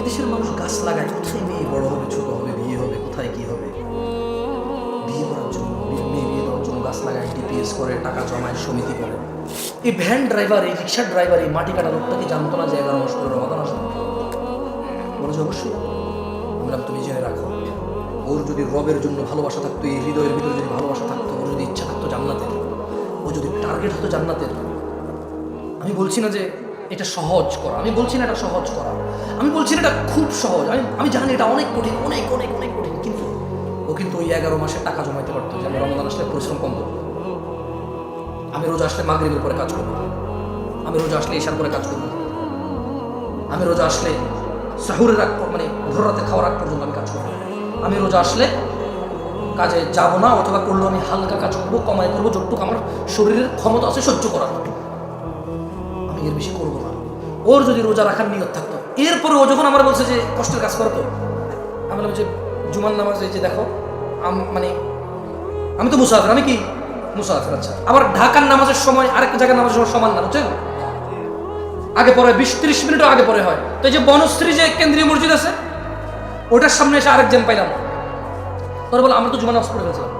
এদেশের মানুষ গাছ লাগায় কোথায় মেয়ে বড় হবে, ছোট হবে, বিয়ে হবে, কোথায় কি হবে, বিয়ে করার জন্য, মেয়ে বিয়ে দেওয়ার জন্য গাছ লাগায়, ডিপিএস করে, টাকা জমায়, সমিতি করে। এই ভ্যান ড্রাইভার, এই রিক্সার ড্রাইভার, এই মাটি কাটা লোকটা কি জানতো না যে 11 মাস পরে রমাদান আসবে? বলে যে অবশ্যই। বললাম তুমি জেনে রাখো, ওর যদি রবের জন্য ভালোবাসা থাকতো, এই হৃদয়ের ভিতরে যদি ভালোবাসা থাকতো, ওর যদি ইচ্ছা থাকতো জান্নাতের, ও যদি টার্গেট হতো জান্নাতের, আমি বলছি না যে এটা সহজ করা, আমি বলছি না এটা সহজ করা, আমি বলছি না এটা খুব সহজ, আমি জানি এটা অনেক কঠিন, অনেক অনেক অনেক কঠিন, কিন্তু ও কিন্তু ওই 11 মাসের টাকা জমাইতে পারতো যে আমি রমজান আসলে পরিশ্রম কম করবো, আমি রোজা আসলে মাগরিবের পরে কাজ করবো, আমি রোজা আসলে ঈশার পরে কাজ করবো, আমি রোজা আসলে সাহুরের আগ মানে ভোর রাতে খাওয়ার আগ পর্যন্ত আমি কাজ করবো, আমি রোজা আসলে কাজে যাব না, অথবা করলেও আমি হালকা কাজ করবো, কমাই করবো, যতটুকু আমার শরীরের ক্ষমতা আছে সহ্য করার, আমি এর বেশি করবো না। ওর যদি রোজা রাখার নিয়ত থাকতো, এরপরে ও যখন আমার বলছে যে কষ্টের কাজ করতো, আমি বললাম যে জুমার নামাজ এই যে দেখো, মানে আমি তো মুসাফির, আমি কি মুসাফির, আচ্ছা আবার ঢাকার নামাজের সময় আরেক জায়গার নামাজের সময় সমান না, বুঝছেন? আগে পরে 20-30 মিনিটও আগে পরে হয়। তো এই যে বনশ্রী যে কেন্দ্রীয় মসজিদ আছে, ওটার সামনে এসে আরেক জ্যাম পাইলাম, তোর বলো আমরা তো জুমার নামাজ পড়ে ফেলছিলাম।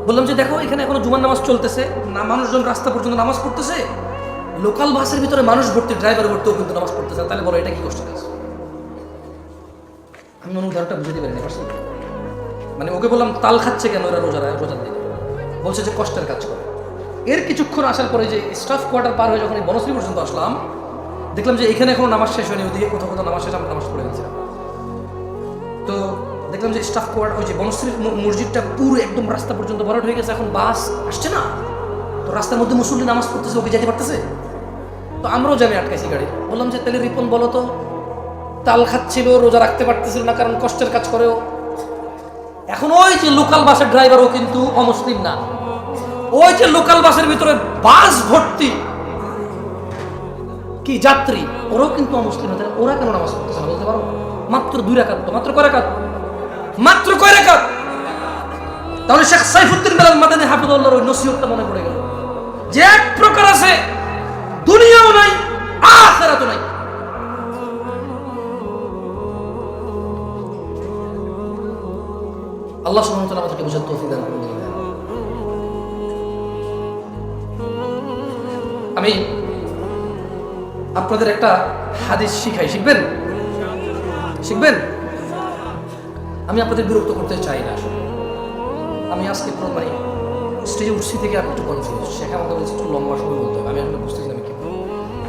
বললাম যে দেখো এখানে এখনো জুমার নামাজ চলতেছে না, মানুষজন রাস্তা পর্যন্ত নামাজ পড়তেছে, লোকাল বাসের ভিতরে মানুষ ভর্তি, ড্রাইভার ভর্তিও কিন্তু নামাজ পড়তেছে, তাহলে বলো এটা কি কষ্ট কাজ? আমি মনে উদাহরণটা বুঝতে পারিনি পারছি, মানে ওকে বললাম তাল খাচ্ছে কেন এরা রোজার দিকে, বলছে যে কষ্টের কাজ করে। এর কিছুক্ষণ আসার পরে যে স্টাফ কোয়ার্টার পার হয়ে যখন এই বনশ্রী পর্যন্ত আসলাম, দেখলাম যে এখানে এখনো নামাজ শেষ হয়নি, ওদিকে কোথাও কোথাও নামাজ শেষ, আমরা নামাজ পড়ে গেছিলাম। তো দেখলাম যে স্টাফ কোয়ার্টার, ওই যে বনশ্রীর মসজিদটা পুরো একদম রাস্তা পর্যন্ত ভরাট হয়ে গেছে, এখন বাস আসছে না, তো রাস্তার মধ্যে মুসল্লি নামাজ পড়তেছে, ওকে যেতে পারতেছে, তো আমরাও জানি আটকাইছি গাড়ি। বললাম যে তাহলে রিপন বলো তো, তাল খাচ্ছিল, রোজা রাখতে পারতেছিল না কারণ কষ্টের কাজ করেও। এখন ওই যে লোকাল বাসের ড্রাইভারও কিন্তু অমুসলিম না, ওই যে লোকাল বাসের ভিতরে বাস ভর্তি কি যাত্রী, ওরাও কিন্তু অমুসলিম, ওরা কেন নামাজ পড়তেছে না বলতে পারো? মাত্র 2 রাকাত, তো মাত্র কয় রাকাত? মাত্র কয় রাকাত? তাহলে শেখ সাইফুদ্দিন বেলাল মাদানী হাফিজুল্লাহর ওই নসিহতটা মনে পড়ে গেল যে এক প্রকার আছে দুনিয়াও নাই আখিরাতও নাই। আল্লাহ সুবহানাহু ওয়া তাআলা আমাদেরকে বুঝার তৌফিক দান করুন। আমি আপনাদের একটা হাদিস শিখাই, শিখবেন? শিখবেন? আমি আপনাদের বিরক্ত করতে চাই না, আমি আজকে মানে স্টেজে উঠছি থেকে আমি একটু কনফিউজ, শেখা আমাকে বলছে একটু লম্বা সময় বলতে হবে, আমি আসলে বুঝতেছি না আমি কি বলবো।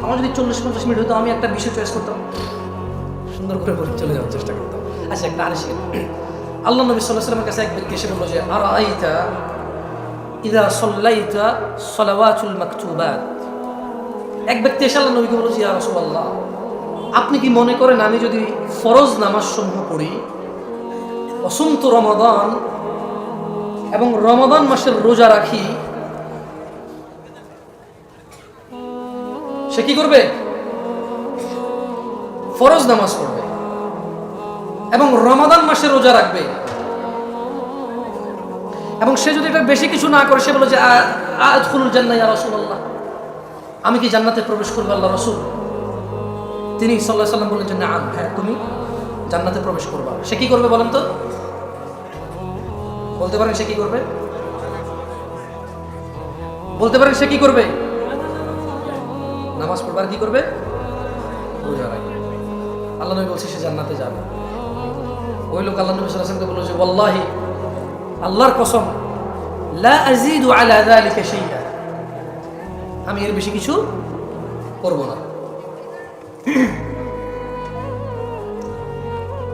আমার যদি 40-50 মিনিট হতো, আমি একটা বিষয় চয়েস করতাম, সুন্দর করে বলে চলে যাওয়ার চেষ্টা করতাম। আচ্ছা একটা হাদিস শিখেন। আল্লাহ নবী সাল্লাল্লাহু আলাইহি ওয়াসাল্লামের কাছে এক ব্যক্তি এসে বলল যে আরাআইতা ইযা সাল্লাইতা সালাওয়াতুল মাকতুবাত। এক ব্যক্তি এসে আল্লাহ নবীকে বলল যে ইয়া রাসূলুল্লাহ, আপনি কি মনে করেন আমি যদি ফরজ নামাজ সমূহ পড়ি, ওয়াসুমতু রমাদান, এবং রমাদান মাসের রোজা রাখি, সে কি করবে? ফরজ নামাজ পড়বে এবং রমাদান মাসে রোজা রাখবে, এবং সে যদি এটা বেশি কিছু না করে, সে বলে যে আদখুলুল জান্নাহ ইয়া রাসূলুল্লাহ, আমি কি জান্নাতে প্রবেশ করব আল্লাহ রাসূল? তিনি সাল্লাল্লাহু আলাইহি ওয়াসাল্লাম বললেন যে না, হ্যাঁ তুমি জান্নাতে প্রবেশ করবা। সে কি করবে বলেন তো? বলতে পারেন সে কি করবে? বলতে পারেন সে কি করবে? নামাজ পড়বার কি করবে? রোজা রাখবে। আল্লাহ নবী বলছে সে জান্নাতে যাবে। ওই লোক আল্লাহ নবী সাল্লাল্লাহু আলাইহি ওয়াসাল্লামকে বলল যে ওয়াল্লাহি, আল্লাহর কসম, লা আযীদু আলা যালিকা শাইআ, আমি এর বেশি কিছু করব না।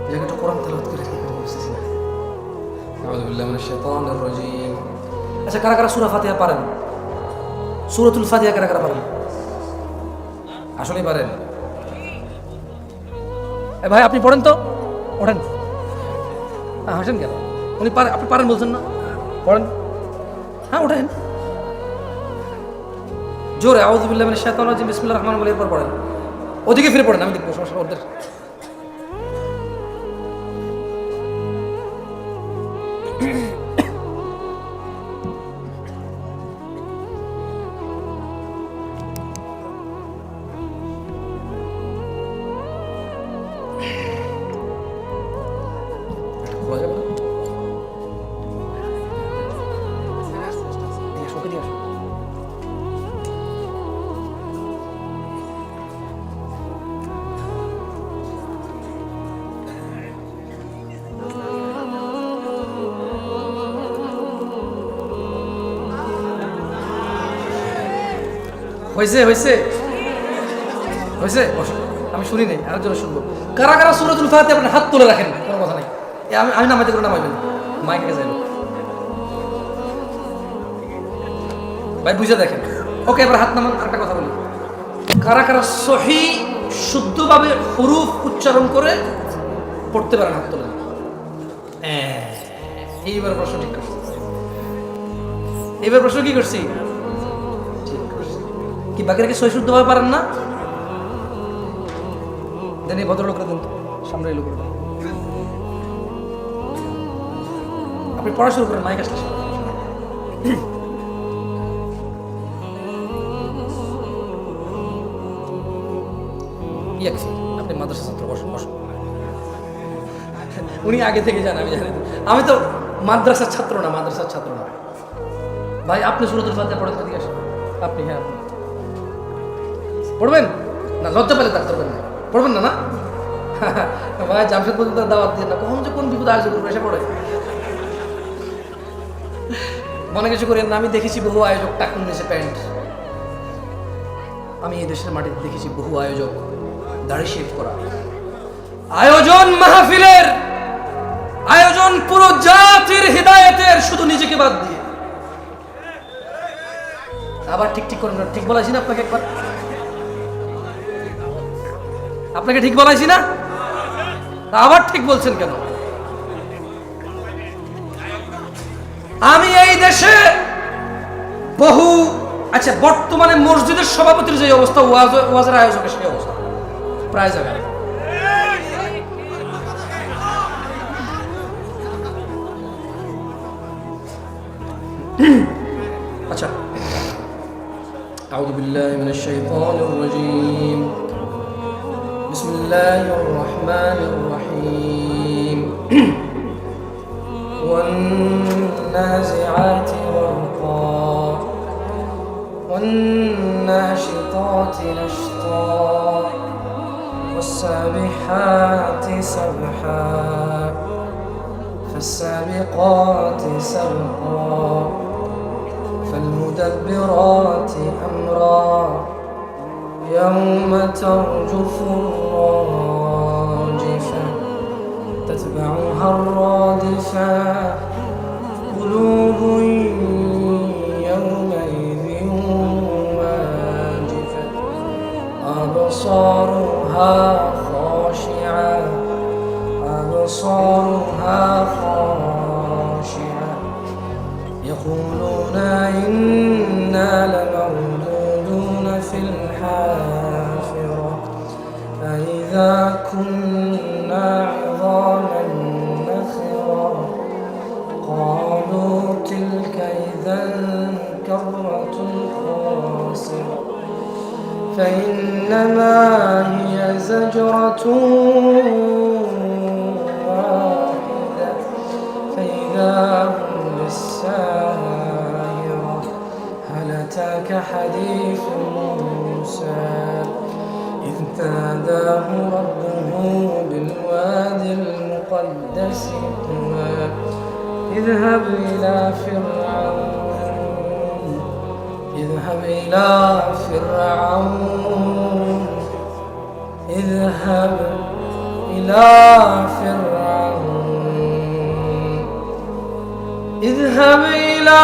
জায়গাটা কোরআন তেলাওয়াত করে কি করব বুঝতেছি না। আউযু বিল্লাহি মিনাশ শাইতানির রাজীম। আচ্ছা কারা কারা সূরা ফাতিহা পারেন? সূরাতুল ফাতিহা কারা কারা পারেন? আসলেই পারেন? এ ভাই আপনি পড়েন তো, ওঠেন। হাসেন কেন? উনি পারেন, আপনি পারেন বলছেন না? পড়েন। হ্যাঁ ওঠেন জোরে। আউযু বিল্লাহি মিনাশ শাইতানির রাজীম, বিসমিল্লাহির রহমানির রহিম, এরপর পড়েন। ওদিকে ফিরে পড়েন, আমি দেখবো সমস্যা ওদের। খোলা যাবে না? দিয়ে আসো, ওকে দিয়ে আসো। হয়েছে হয়েছে হয়েছে, বসো। আমি শুনি নাই, আরেকজন শুনবো। কারা কারা সূরাতুল ফাতিহা আপনার হাত তুলে রাখেন, কোনো কথা নাই। আমি নামাইতে করে নামাইবেন, মাইকে যাইল ভাই, বুঝে দেখেন। ওকে, এবার হাত নামান। আরেকটা কথা বলি, কারা কারা সহি শুদ্ধভাবে হুরুফ উচ্চারণ করে পড়তে পারেন, হাত তোলেন। এইবার প্রশ্ন ঠিক করছি, এইবার প্রশ্ন কি করছি, কি বাকিরা কি সহি শুদ্ধভাবে পারেন না? দেন এই ভদ্রলোকরা দেন, সামনে এলো করে দেন। আপনি পড়া শুরু করেন, মাইক আসলে। আপনি মাদ্রাসা ছাত্র, বসুন বসুন। উনি আগে থেকে জানেন, আমি জানি। আমি তো মাদ্রাসার ছাত্র না, মাদ্রাসার ছাত্র না ভাই। আপনি সূরাতুল ফাতিহা পড়েন, এদিকে আসেন। আপনি, হ্যাঁ আপনি পড়বেন না? লজ্জা পেলে থাকতে পারবেন না, পড়বেন না? না ভাই, জামশেদ পর্যন্ত দাওয়াত দিয়ে না, কখন যে কোন বিপদ আয়োজন করবো এসে পড়ে। মনে কিছু করেন না, আমি দেখেছি বহু আয়োজক টাকুন নিচে প্যান্ট। আমি এই দেশের মাটিতে দেখেছি বহু আয়োজক দাড়ি শেভ করা। আয়োজন মাহফিলের আয়োজন পুরো জাতির হিদায়াতের, শুধু নিজেকে বাদ দিয়ে। আবার ঠিক ঠিক করেন, ঠিক বলাইছি না আপনাকে? একবার আপনাকে ঠিক বলাইছি না? আবার ঠিক বলছেন কেন? আমি এই দেশে বহু, আচ্ছা, বর্তমানে মসজিদের সভাপতির যে অবস্থা, ওয়াজের আয়োজকের সেই অবস্থা প্রায় জায়গায়। আচ্ছা, আউযু বিল্লাহি মিনাশ শাইতানির রাজীম। বিসমিল্লাহির রহমানির রহিম। والنازعات غرقا والناشطات نشطا والسابحات سبحا فالسابقات سبقا فالمدبرات أمرا يوم ترجف الراجفة تتبعها الرادفة قلوب يومئذ واجفة أبصارها خاشعة أبصارها خاشعة يقولون إنا لمردودون في الحافرة أإذا كنا عظاما نخرة قالوا تلك إذا كرة خاسرة فإنما هي زجرة واحدة فإذا هم بالساهرة هل أتاك حديث موسى إذ ناداه ربه بالوادي المقدس طوى اذهب إلى فرعون اذهب إلى فرعون اذهب إلى فرعون اذهب إلى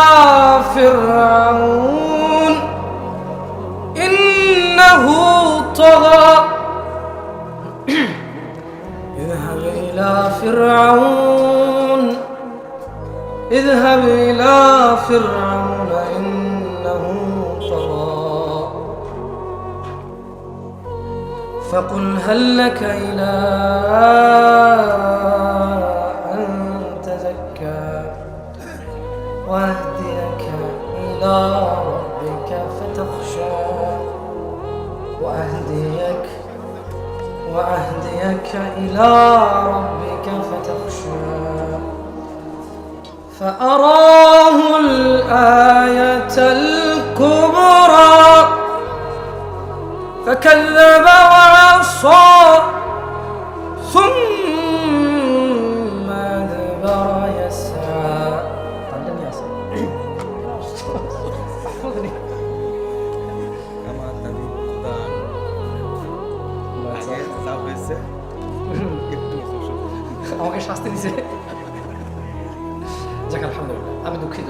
فرعون إنه طغى اذهب إلى فرعون اذهب إلى فرعون إنه طغى فقل هل لك إلى أن تزكى وأهديك إلى ربك فتخشى وأهديك إلى ربك فتخشى فأراه الآية الكبرى فكذب وعصى ثم أدبر يسعى আমাকে শাস্তি দিছে। যাক আলহামদুলিল্লাহ, আমি দুঃখিত।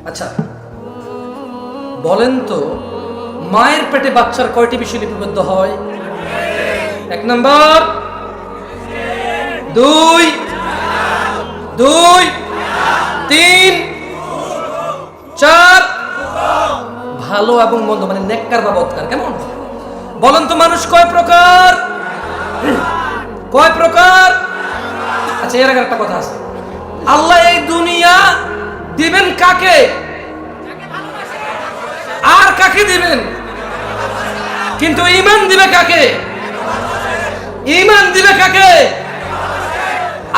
আচ্ছা বলেন তো, মায়ের পেটে বাচ্চার কয়টি বিষয় লিপিবদ্ধ হয়? 1 নাম্বার, 2, 3, 4। ভালো এবং মন্দ মানে নেককার বা বদকার। কেমন বলেন তো, মানুষ কয় প্রকার? কয় প্রকার? আচ্ছা এর আগে একটা কথা আছে, আল্লাহ এই দুনিয়া দিবেন কাকে আর কাকে দিবেন, কিন্তু ঈমান দিবে কাকে? ঈমান দিবে কাকে?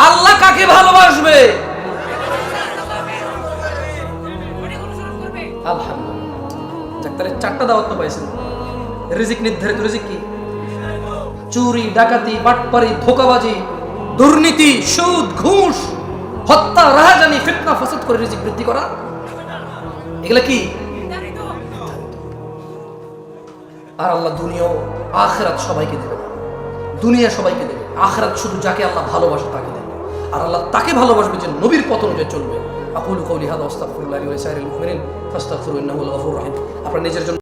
আল্লাহ কাকে ভালোবাসবে? আলহামদুলিল্লাহ। যাক তাহলে 4টা দাওয়াত তো পাইছেন। রিজিক নির্ধারিত রিজিক কি? চুরি, ডাকাতি, বাটপারি, ধোঁকাবাজি, দুর্নীতি, সুদ, ঘুষ, হত্যা, রাহাজানি, ফিতনা, ফাসাদ করে রিজিক বৃদ্ধি করা, এগুলা কি? আর আল্লাহ দুনিয়া ও আখিরাত সবাইকে দেবে। দুনিয়া সবাইকে দেবে, আখিরাত শুধু যাকে আল্লাহ ভালোবাসে তাকে দেবে। আর আল্লাহ তাকে ভালোবাসবে যে নবীর পথ অনুযায়ী চলবে। আকুলু কওলি হাযা ওয়াস্তাগফিরুল্লাহ লি ওয়া লিসাইরিল মুমিনিন ফাস্তাগফিরু ইন্নাহু আল গফুরুর রহিম। আপনার নিজের জন্য